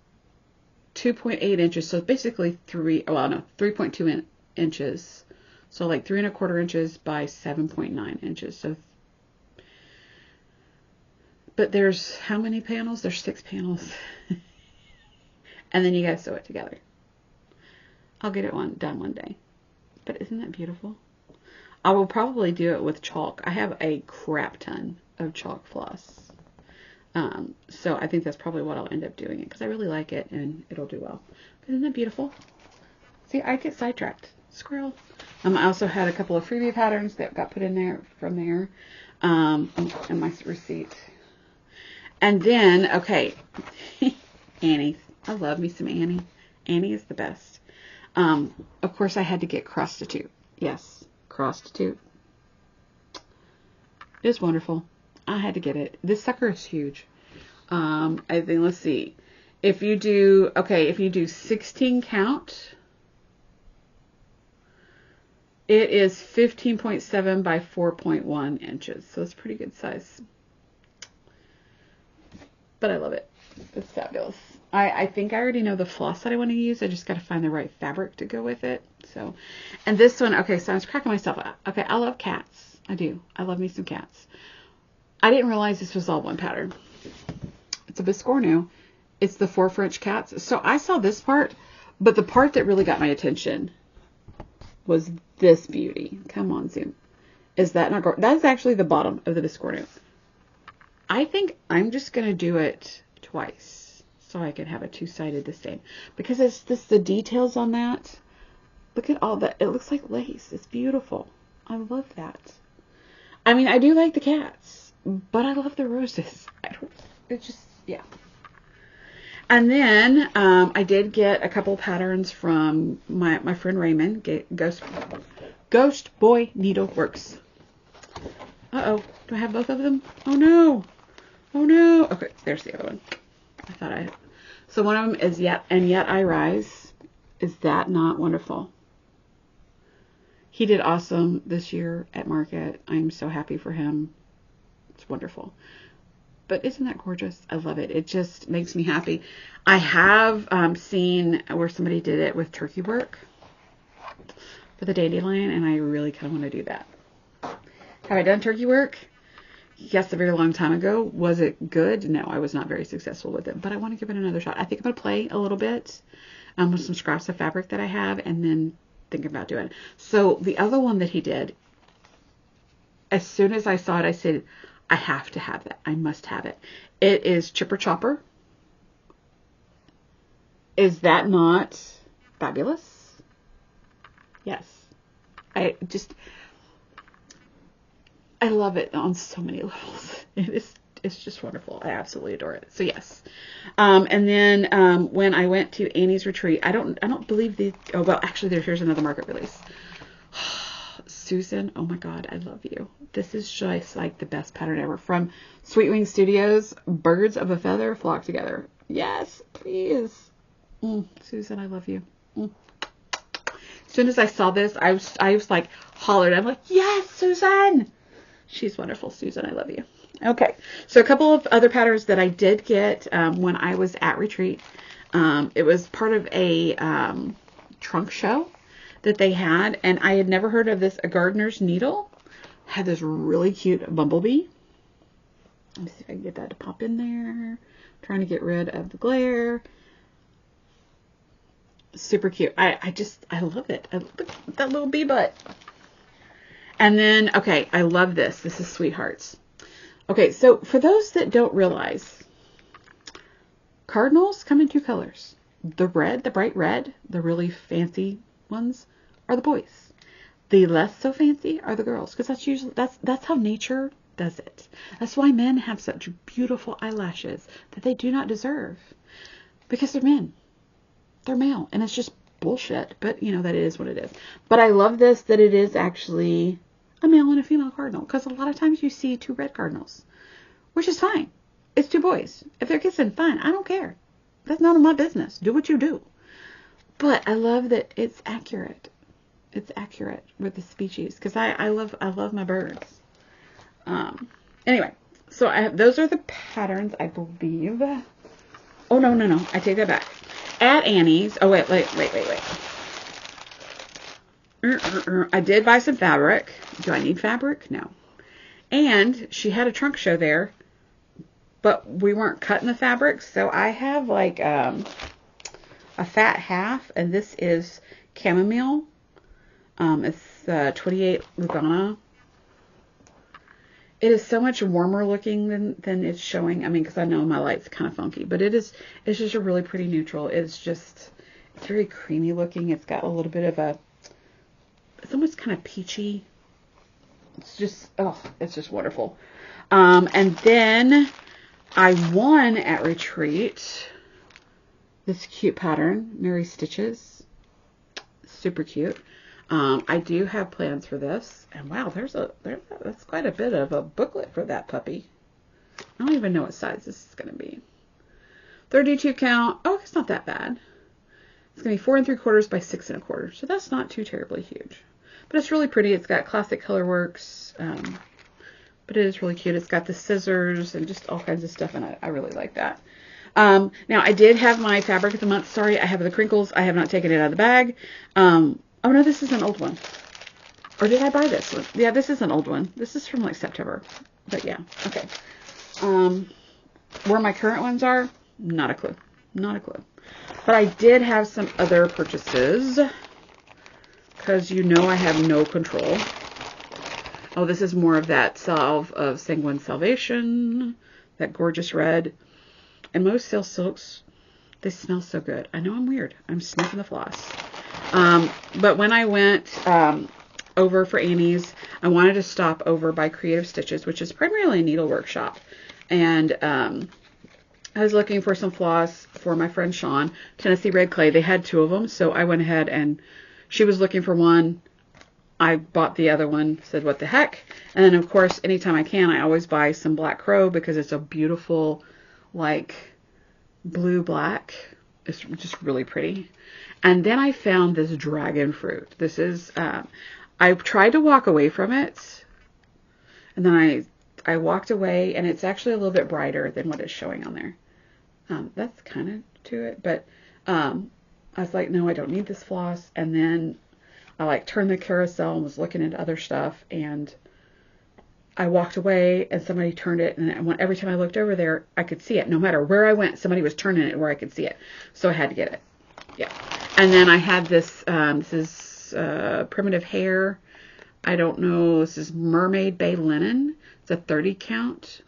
2.8 inches. So basically 3.2 inches. So like 3¼ inches by 7.9 inches. So But there's how many panels? There's 6 panels. And then you guys sew it together. I'll get it done one day. But isn't that beautiful? I will probably do it with chalk. I have a crap ton of chalk floss. So I think that's probably what I'll end up doing it because I really like it and it'll do well. But isn't that beautiful? See, I get sidetracked. Squirrel. I also had a couple of freebie patterns that got put in there from there. And my receipt. And then, okay, Annie. I love me some Annie. Annie is the best. Of course, I had to get Prostitute. Yes, Prostitute. It's wonderful. I had to get it. This sucker is huge. I think, let's see. If you do 16 count, it is 15.7 by 4.1 inches. So it's pretty good size. But I love it. It's fabulous. I think I already know the floss that I want to use. I just got to find the right fabric to go with it. So, and this one, okay, so I was cracking myself up. Okay, I love cats. I do. I love me some cats. I didn't realize this was all one pattern. It's a Biscornu. It's the 4 French cats. So I saw this part, but the part that really got my attention was this beauty. Come on, zoom. Is that not gorgeous? That's actually the bottom of the Biscornu. I think I'm just going to do it twice so I can have a 2-sided this time. Because it's just the details on that. Look at all that. It looks like lace. It's beautiful. I love that. I mean, I do like the cats, but I love the roses. It's just, yeah. And then I did get a couple patterns from my friend Raymond, Ghost Boy Needleworks. Uh-oh. Do I have both of them? Oh, no. Oh, no. Okay, there's the other one. I thought I had. So one of them is Yet I Rise. Is that not wonderful? He did awesome this year at market. I'm so happy for him. It's wonderful. But isn't that gorgeous? I love it. It just makes me happy. I have seen where somebody did it with turkey work for the dandelion, and I really kind of want to do that. Have I done turkey work? Yes, a very long time ago. Was it good? No, I was not very successful with it, but I want to give it another shot. I think I'm going to play a little bit with some scraps of fabric that I have, and then think about doing it. So the other one that he did, as soon as I saw it, I said, I have to have that. I must have it. It is Chipper Chopper. Is that not fabulous? Yes. I love it on so many levels. It's just wonderful. I absolutely adore it. So yes. And then when I went to Annie's retreat, I don't believe these. Oh well, actually, here's another market release. Susan, oh my God, I love you. This is just like the best pattern ever from Sweet Wing Studios. Birds of a feather flock together. Yes, please. Susan, I love you. As soon as I saw this, I was like hollered. I'm like, yes, Susan. She's wonderful, Susan. I love you. Okay, so a couple of other patterns that I did get when I was at retreat. It was part of a trunk show that they had, and I had never heard of this. A gardener's needle had this really cute bumblebee. Let me see if I can get that to pop in there. I'm trying to get rid of the glare. Super cute. I love it. Look at that little bee butt. And then, okay, I love this. This is Sweethearts. Okay, so for those that don't realize, cardinals come in 2 colors. The red, the bright red, the really fancy ones are the boys. The less so fancy are the girls, because that's how nature does it. That's why men have such beautiful eyelashes that they do not deserve, because they're men. They're male, and it's just bullshit, but you know that it is what it is. But I love this, that it is actually a male and a female cardinal, because a lot of times you see 2 red cardinals, which is fine. It's 2 boys. If they're kissing, fine. I don't care. That's none of my business. Do what you do. But I love that it's accurate. It's accurate with the species, because I love my birds. Anyway, so those are the patterns, I believe. Oh, no. I take that back. At Annie's. Oh, wait. I did buy some fabric. Do I need fabric? No. And she had a trunk show there. but we weren't cutting the fabric. So I have like a fat half, and this is chamomile. It's 28 Lugana. It is so much warmer looking than it's showing. I mean, because I know my light's kind of funky, but it's just a really pretty neutral. It's very creamy looking. It's got a little bit of it's almost kind of peachy. It's just, oh, it's just wonderful. And then I won at retreat this cute pattern, Mary Stitches. Super cute. I do have plans for this, and wow, that's quite a bit of a booklet for that puppy. I don't even know what size this is going to be. 32 count. Oh, it's not that bad. It's going to be 4 3/4 by 6 1/4, so that's not too terribly huge. But it's really pretty. It's got classic color works, but it is really cute. It's got the scissors and just all kinds of stuff in it. I really like that. Now, I did have my fabric of the month. Sorry, I have the crinkles. I have not taken it out of the bag. Oh, no, this is an old one. Or did I buy this one? Yeah, this is an old one. This is from like September. But yeah, okay. Where my current ones are, not a clue. Not a clue. But I did have some other purchases, because you know I have no control. Oh, this is more of that salve of Sanguine Salvation, that gorgeous red. And most silk silks, they smell so good. I know I'm weird. I'm sniffing the floss. But when I went over for Annie's, I wanted to stop over by Creative Stitches, which is primarily a needlework shop. And I was looking for some floss for my friend Sean, Tennessee Red Clay. They had 2 of them, so I went ahead and she was looking for one. I bought the other one, said what the heck. And then, of course, anytime I can, I always buy some Black Crow because it's a beautiful, like, blue-black. It's just really pretty. And then I found this dragon fruit. This is, I tried to walk away from it, and then I walked away, and it's actually a little bit brighter than what it's showing on there. That's kind of to it, but I was like, no, I don't need this floss. And then I like turned the carousel and was looking into other stuff, and I walked away, and somebody turned it, and every time I looked over there, I could see it. No matter where I went, somebody was turning it where I could see it. So I had to get it. Yeah. And then I had this, this is Primitive Hair. I don't know, this is Mermaid Bay Linen. It's a 30 count.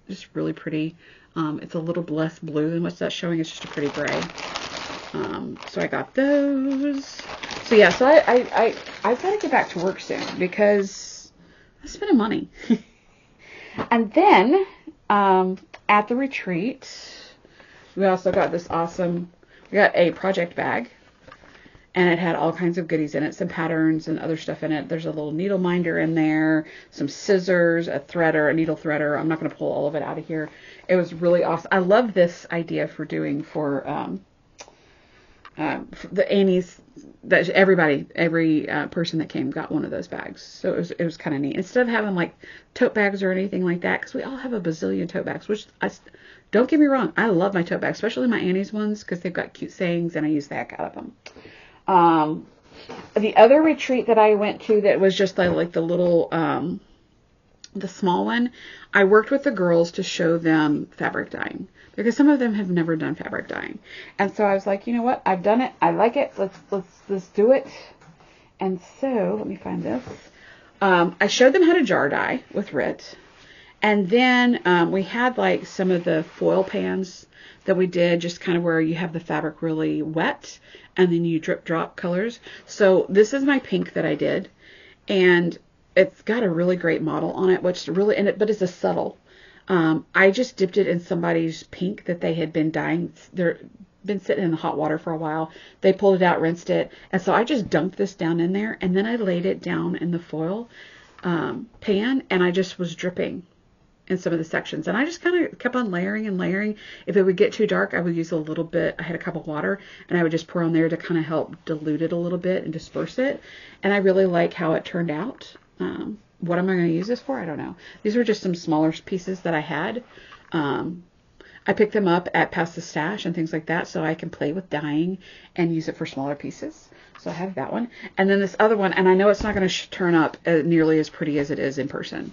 Just really pretty. It's a little less blue than what's that showing. It's just a pretty gray. So I got those. So yeah, so I've got to get back to work soon because I'm spending money. And then at the retreat, we also got this awesome, we got a project bag, and it had all kinds of goodies in it, some patterns and other stuff in it. There's a little needle minder in there, some scissors, a threader, a needle threader. I'm not going to pull all of it out of here. It was really awesome. I love this idea for doing for the Annie's, that every person that came got one of those bags. So it was kind of neat. Instead of having like tote bags or anything like that, because we all have a bazillion tote bags, which don't get me wrong, I love my tote bags, especially my Annie's ones, because they've got cute sayings and I use the heck out of them. The other retreat that I went to that was just like the little, the small one, I worked with the girls to show them fabric dyeing, because some of them have never done fabric dyeing. And so I was like, you know what? I've done it. I like it. Let's do it. And so let me find this. I showed them how to jar dye with RIT. And then we had like some of the foil pans that we did, just kind of where you have the fabric really wet and then you drip drop colors. So this is my pink that I did, and it's got a really great model on it, which really in it, but it's a subtle. I just dipped it in somebody's pink that they had been dyeing. They're been sitting in the hot water for a while. They pulled it out, rinsed it, and so I just dumped this down in there, and then I laid it down in the foil pan, and I just was dripping in some of the sections, and I just kind of kept on layering and layering. If it would get too dark, I would use a little bit. I had a cup of water, and I would just pour on there to kind of help dilute it a little bit and disperse it. And I really like how it turned out. What am I going to use this for? I don't know. These were just some smaller pieces that I had. I picked them up at Past the Stash and things like that, so I can play with dyeing and use it for smaller pieces. So I have that one. And then this other one, and I know it's not going to turn up nearly as pretty as it is in person.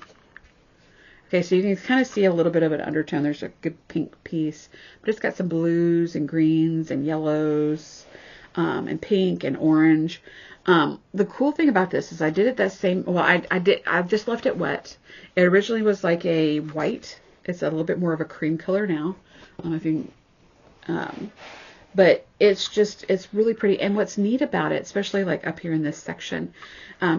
Okay, so you can kind of see a little bit of an undertone. There's a good pink piece, but it's got some blues and greens and yellows, and pink and orange. The cool thing about this is I did it that same, well, I've just left it wet. It originally was like a white. It's a little bit more of a cream color now. I don't know if you but it's really pretty. And what's neat about it, especially like up here in this section,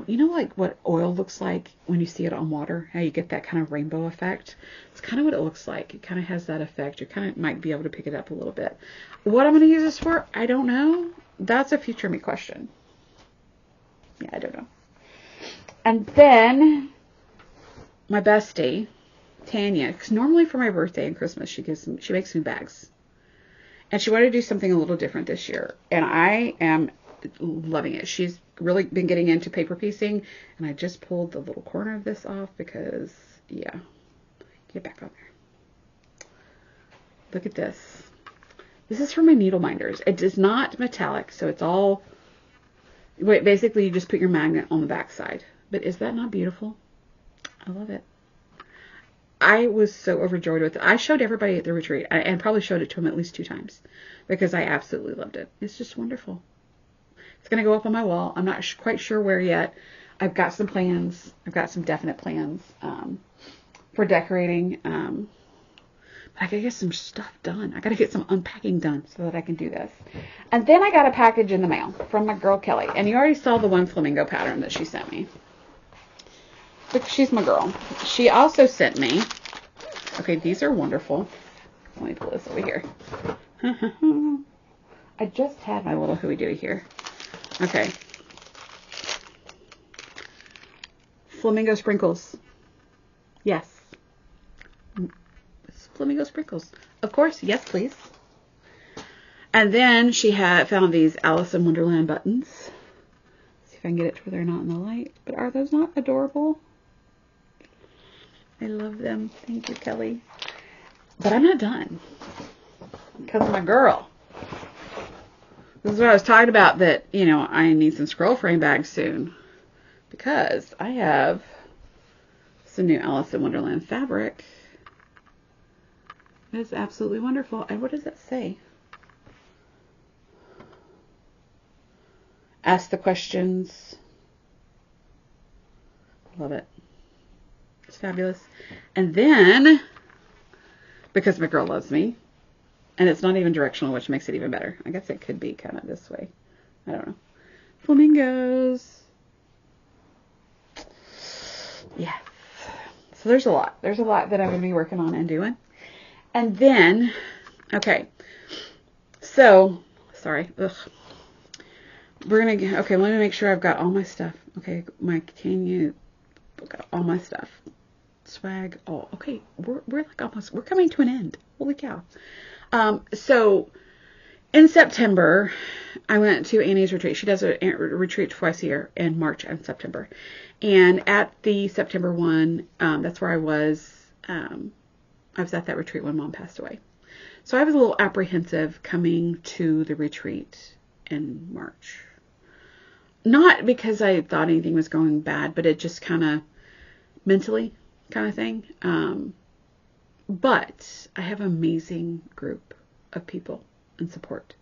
you know, like what oil looks like when you see it on water, how you get that kind of rainbow effect. It's kind of what it looks like. It kind of has that effect. You kind of might be able to pick it up a little bit. What I'm going to use this for, I don't know. That's a future me question. Yeah, I don't know. And then my bestie, Tanya, because normally for my birthday and Christmas, she makes me bags. And she wanted to do something a little different this year. And I am loving it. She's really been getting into paper piecing. And I just pulled the little corner of this off because, yeah. Get back on there. Look at this. This is for my needle minders. It is not metallic, so it's all... Wait, basically you just put your magnet on the back side. But is that not beautiful? I love it. I was so overjoyed with it. I showed everybody at the retreat and probably showed it to them at least 2 times because I absolutely loved it. It's just wonderful. It's going to go up on my wall. I'm not quite sure where yet. I've got some plans. I've got some definite plans for decorating. But I got to get some stuff done. I got to get some unpacking done so that I can do this. And then I got a package in the mail from my girl Kelly. And you already saw the one flamingo pattern that she sent me. She's my girl. She also sent me, okay, these are wonderful. Let me pull this over here. I just had my little hooey dooey here. Okay. Flamingo sprinkles. Yes. Flamingo sprinkles. Of course. Yes, please. And then she had found these Alice in Wonderland buttons. See if I can get it to where they're not in the light. But are those not adorable? I love them. Thank you, Kelly. But I'm not done. Because of my girl. This is what I was talking about, that, you know, I need some scroll frame bags soon. Because I have some new Alice in Wonderland fabric. It's absolutely wonderful. And what does that say? Ask the questions. Love it. It's fabulous. And then, because my girl loves me, and it's not even directional, which makes it even better. I guess it could be kind of this way. I don't know. Flamingos. Yeah. So there's a lot. There's a lot that I'm going to be working on and doing. And then, okay. So, sorry. Ugh. We're going to, okay, let me make sure I've got all my stuff. Okay, got all my stuff. Swag. Oh, okay. We're like almost, we're coming to an end. Holy cow. So in September, I went to Annie's retreat. She does a retreat twice a year in March and September. And at the September one, that's where I was at that retreat when Mom passed away. So I was a little apprehensive coming to the retreat in March. Not because I thought anything was going bad, but it just kind of mentally kind of thing. But I have an amazing group of people and support.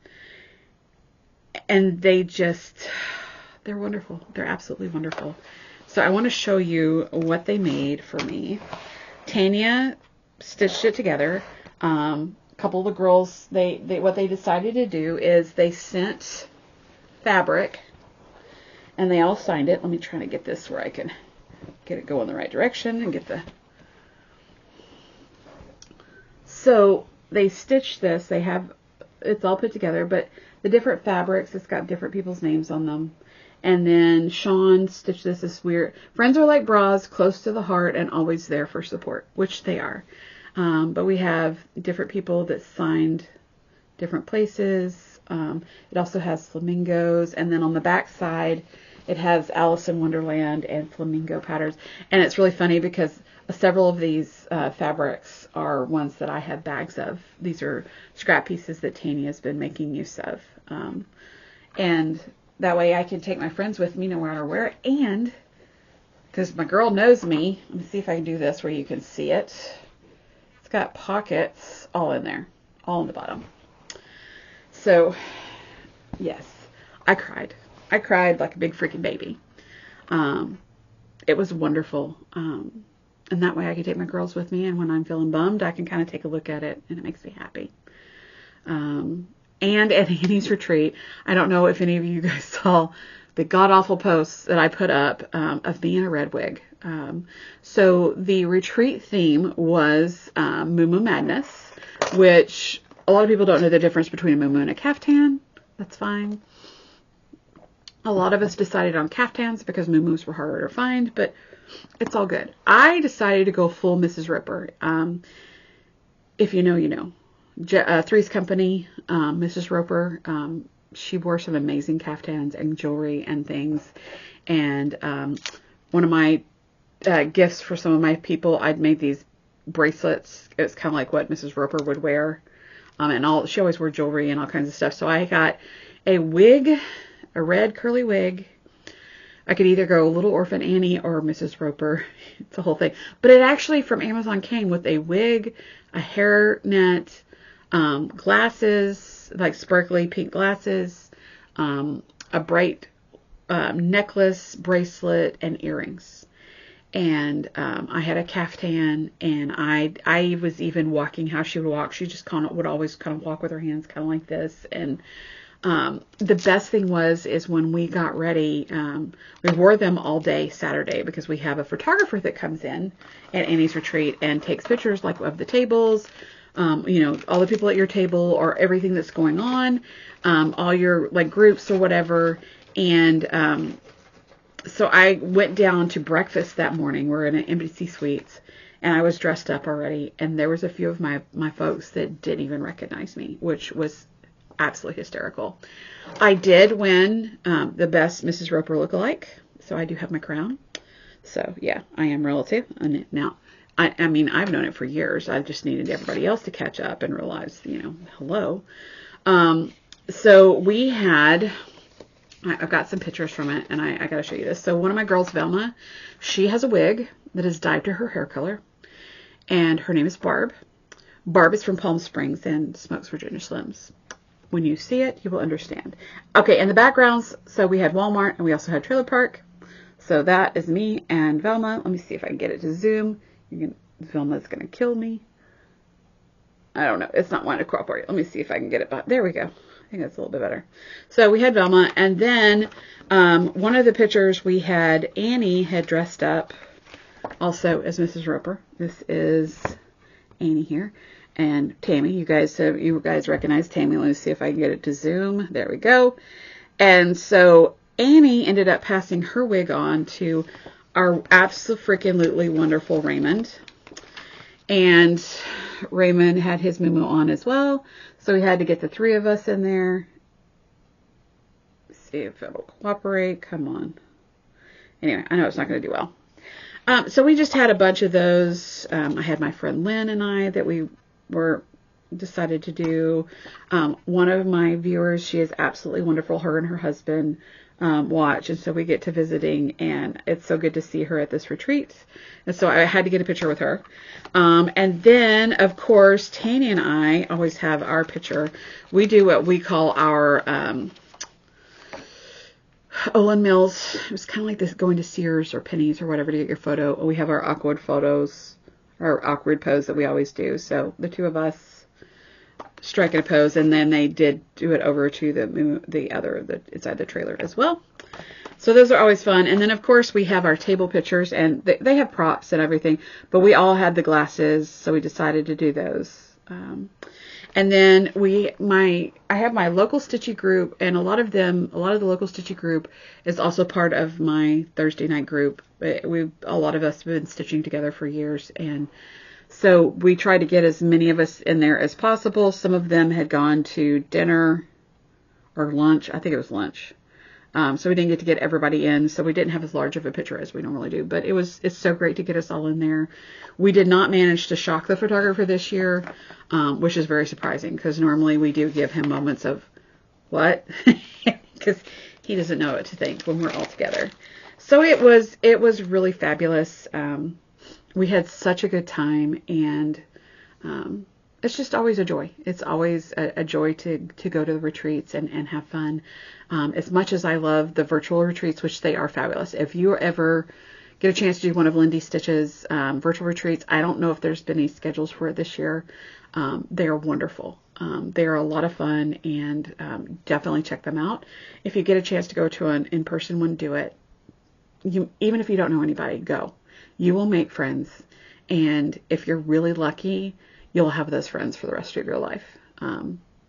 And they're wonderful. They're absolutely wonderful. So I want to show you what they made for me. Tanya stitched it together. A couple of the girls, what they decided to do is they sent fabric and they all signed it. Let me try to get this where I can get it going the right direction and get the... So they stitched this. It's all put together, but the different fabrics, it's got different people's names on them. And then Sean stitched this weird. Friends are like bras, close to the heart and always there for support, which they are. But we have different people that signed different places. It also has flamingos. And then on the back side, it has Alice in Wonderland and flamingo patterns. And it's really funny because several of these fabrics are ones that I have bags of. These are scrap pieces that Tanya has been making use of. And that way I can take my friends with me no matter where. And because my girl knows me. Let me see if I can do this where you can see it. It's got pockets all in there, all in the bottom. So, yes, I cried. I cried like a big freaking baby. It was wonderful. And that way I can take my girls with me, and when I'm feeling bummed, I can kind of take a look at it, and it makes me happy. And at Annie's retreat, I don't know if any of you guys saw the god-awful posts that I put up of me in a red wig. So the retreat theme was Moo Moo Madness, which a lot of people don't know the difference between a moo moo and a caftan. That's fine. A lot of us decided on caftans because moo moos were harder to find, but it's all good. I decided to go full Mrs. Roper. If you know, you know. Three's Company, Mrs. Roper, she wore some amazing caftans and jewelry and things. And one of my gifts for some of my people, I'd made these bracelets. It was kind of like what Mrs. Roper would wear. And she always wore jewelry and all kinds of stuff. So I got a wig, a red curly wig. I could either go Little Orphan Annie or Mrs. Roper. It's a whole thing. But it actually from Amazon came with a wig, a hairnet, glasses, like sparkly pink glasses, a bright necklace, bracelet, and earrings. And I had a caftan, and I was even walking how she would walk. She just would always kind of walk with her hands kind of like this. And the best thing is when we got ready, we wore them all day Saturday because we have a photographer that comes in at Annie's retreat and takes pictures like of the tables, you know, all the people at your table or everything that's going on, all your like groups or whatever. And so I went down to breakfast that morning. We're in an Embassy Suites, and I was dressed up already. And there was a few of my folks that didn't even recognize me, which was absolutely hysterical. I did win the best Mrs. Roper lookalike, so I do have my crown. So yeah, I am royalty. And now, I mean, I've known it for years. I just needed everybody else to catch up and realize, you know, hello. So we had, I've got some pictures from it, and I got to show you this. So one of my girls, Velma, she has a wig that is dyed to her hair color, and her name is Barb. Barb is from Palm Springs and smokes Virginia Slims. When you see it, you will understand. Okay, and the backgrounds, so we had Walmart, and we also had Trailer Park. So that is me and Velma. Let me see if I can get it to zoom. Velma's going to kill me. I don't know. It's not wanting to cooperate. Let me see if I can get it. There we go. I think that's a little bit better. So we had Velma, and then one of the pictures we had, Annie had dressed up also as Mrs. Roper. This is Annie here. And Tammy, you guys recognize Tammy. Let me see if I can get it to zoom. There we go. And so Annie ended up passing her wig on to our absolutely wonderful Raymond. And Raymond had his moo on as well. So we had to get the three of us in there. Let's see if it'll cooperate. Come on. Anyway, I know it's not going to do well. So we just had a bunch of those. I had my friend Lynn and I that we decided to do. One of my viewers, she is absolutely wonderful. Her and her husband watch, and so we get to visiting, and it's so good to see her at this retreat. And so I had to get a picture with her. And then, of course, Tanya and I always have our picture. We do what we call our Olin Mills. It was kind of like this, going to Sears or Penny's or whatever to get your photo. We have our awkward photos, our awkward pose that we always do. So the two of us striking a pose, and then they did do it over to the inside the trailer as well. So those are always fun. And then of course we have our table pictures, and they have props and everything, but we all had the glasses, so we decided to do those. And then I have my local Stitchy group, and a lot of the local Stitchy group is also part of my Thursday night group. A lot of us have been stitching together for years, and so we tried to get as many of us in there as possible. Some of them had gone to dinner or lunch. I think it was lunch. So we didn't get to get everybody in, so we didn't have as large of a picture as we normally do. But it's so great to get us all in there. We did not manage to shock the photographer this year, which is very surprising, because normally we do give him moments of, what? Because he doesn't know what to think when we're all together. So it was really fabulous. We had such a good time, and it's just always a joy. It's always a joy to go to the retreats and have fun. As much as I love the virtual retreats, which they are fabulous. If you ever get a chance to do one of Lindy Stitch's virtual retreats, I don't know if there's been any schedules for it this year. They are wonderful. They are a lot of fun, and definitely check them out. If you get a chance to go to an in-person one, do it. Even if you don't know anybody, go. You will make friends, and if you're really lucky, you'll have those friends for the rest of your life.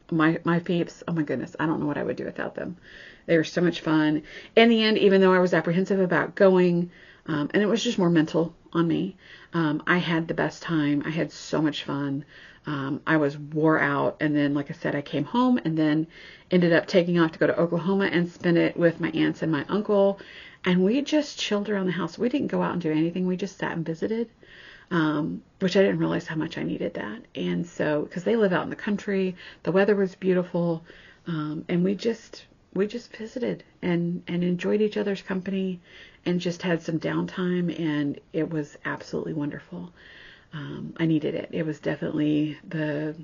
My peeps, oh my goodness, I don't know what I would do without them. They were so much fun. In the end, even though I was apprehensive about going, and it was just more mental on me, I had the best time. I had so much fun. I was wore out, and then, like I said, I came home and then ended up taking off to go to Oklahoma and spend it with my aunts and my uncle, and we just chilled around the house. We didn't go out and do anything. We just sat and visited, which I didn't realize how much I needed that. And so, because they live out in the country, the weather was beautiful, and we just visited and enjoyed each other's company and just had some downtime, and it was absolutely wonderful. I needed it. It was definitely the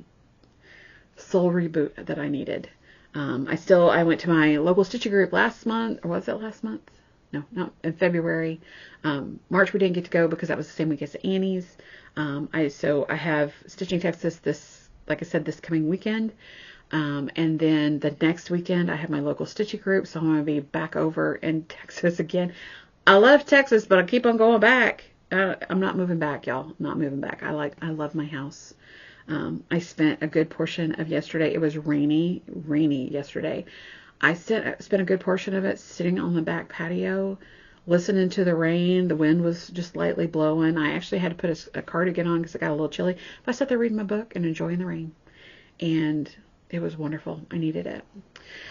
soul reboot that I needed. I went to my local stitching group last month, or was it last month? No, in February. March we didn't get to go because that was the same week as Annie's. I have Stitching Texas like I said, this coming weekend. And then the next weekend I have my local stitching group, so I'm going to be back over in Texas again. I love Texas, but I keep on going back. I'm not moving back, y'all. I'm not moving back. I love my house. I spent a good portion of yesterday. It was rainy yesterday. I spent a good portion of it sitting on the back patio, listening to the rain. The wind was just lightly blowing. I actually had to put a cardigan on because it got a little chilly. But I sat there reading my book and enjoying the rain. And it was wonderful. I needed it.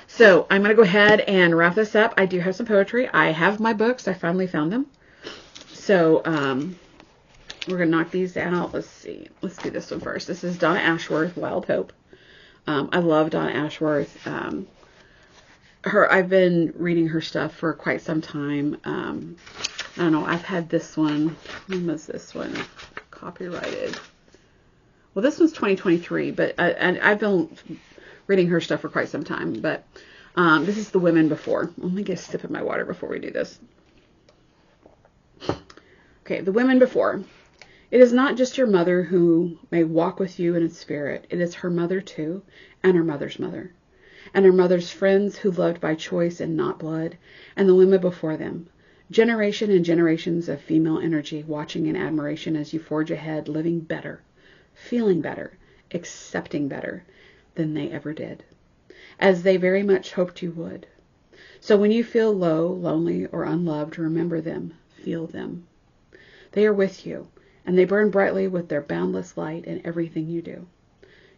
So I'm going to go ahead and wrap this up. I do have some poetry. I have my books. I finally found them. So we're going to knock these out. Let's see. Let's do this one first. This is Donna Ashworth, Wild Hope. I love Donna Ashworth. I've been reading her stuff for quite some time. I don't know. I've had this one. When was this one copyrighted? Well, this one's 2023, but I've been reading her stuff for quite some time. But this is The Women Before. Let me get a sip of my water before we do this. Okay, The Women Before. It is not just your mother who may walk with you in its spirit. It is her mother too, and her mother's mother, and her mother's friends who loved by choice and not blood, and the women before them. Generation and generations of female energy watching in admiration as you forge ahead, living better, feeling better, accepting better than they ever did, as they very much hoped you would. So when you feel low, lonely, or unloved, remember them, feel them. They are with you, and they burn brightly with their boundless light in everything you do.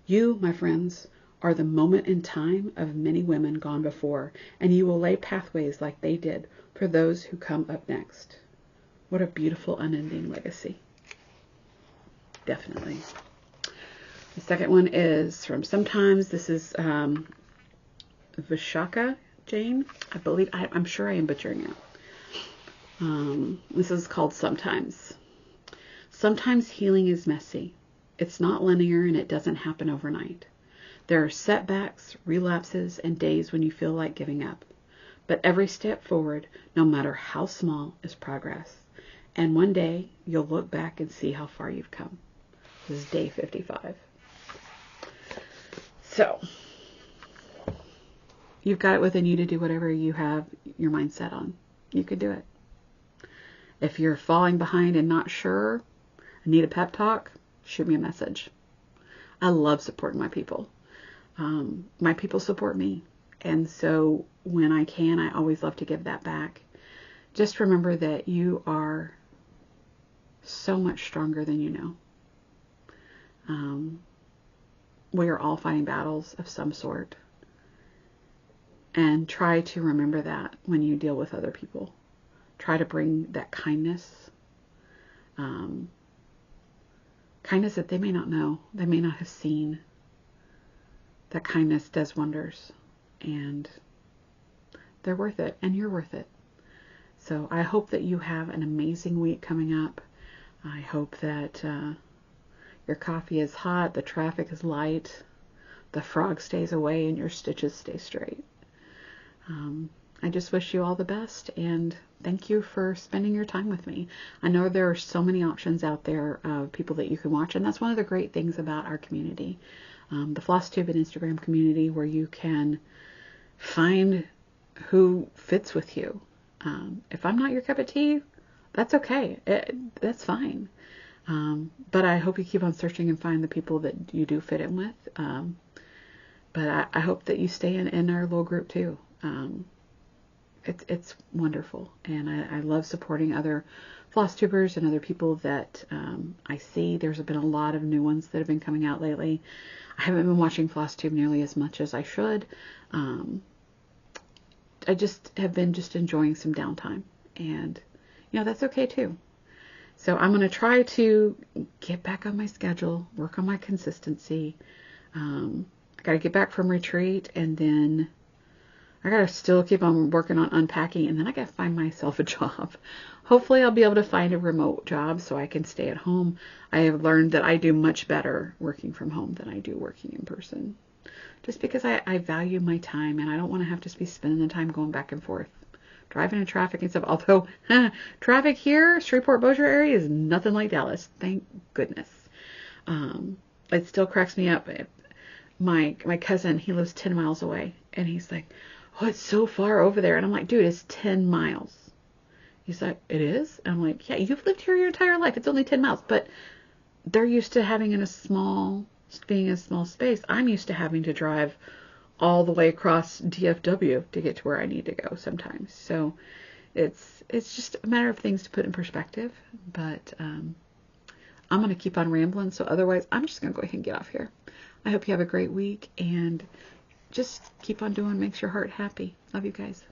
You, my friends, are the moment in time of many women gone before, and you will lay pathways like they did for those who come up next. What a beautiful, unending legacy. Definitely. The second one is from Sometimes. This is Vishaka Jane. I'm sure I am butchering it. This is called Sometimes. Sometimes healing is messy. It's not linear, and it doesn't happen overnight. There are setbacks, relapses, and days when you feel like giving up. But every step forward, no matter how small, is progress. And one day, you'll look back and see how far you've come. This is day 55. So, you've got it within you to do whatever you have your mind set on. You can do it. If you're falling behind and not sure, need a pep talk, shoot me a message. I love supporting my people. My people support me. And so when I can, I always love to give that back. Just remember that you are so much stronger than you know. We are all fighting battles of some sort. And try to remember that when you deal with other people. Try to bring that kindness. Kindness that they may not know. They may not have seen. That kindness does wonders. And they're worth it. And you're worth it. So I hope that you have an amazing week coming up. I hope that your coffee is hot, the traffic is light, the frog stays away, and your stitches stay straight. I just wish you all the best, and thank you for spending your time with me. I know there are so many options out there of people that you can watch, and that's one of the great things about our community, the FlossTube and Instagram community, where you can find who fits with you. If I'm not your cup of tea, that's okay. That's fine. But I hope you keep on searching and find the people that you do fit in with. But I hope that you stay in our little group too. It's wonderful, and I love supporting other FlossTubers and other people that I see. There's been a lot of new ones that have been coming out lately. I haven't been watching FlossTube nearly as much as I should. I just have been enjoying some downtime, and that's okay too. So I'm going to try to get back on my schedule, work on my consistency. I got to get back from retreat, and then I got to still keep on working on unpacking, and then I got to find myself a job. Hopefully I'll be able to find a remote job so I can stay at home. I have learned that I do much better working from home than I do working in person, just because I value my time, and I don't want to have to be spending the time going back and forth, driving in traffic and stuff. Although traffic here, Shreveport-Bossier area, is nothing like Dallas. Thank goodness. It still cracks me up. My cousin, he lives 10 miles away, and he's like, "Oh, it's so far over there." And I'm like, "Dude, it's 10 miles. He's like, "It is?" And I'm like, "Yeah, you've lived here your entire life. It's only 10 miles. But they're used to having being in a small space. I'm used to having to drive all the way across DFW to get to where I need to go sometimes. So it's just a matter of things to put in perspective. But I'm going to keep on rambling. So otherwise, I'm just going to go ahead and get off here. I hope you have a great week, and just keep on doing what makes your heart happy. Love you guys.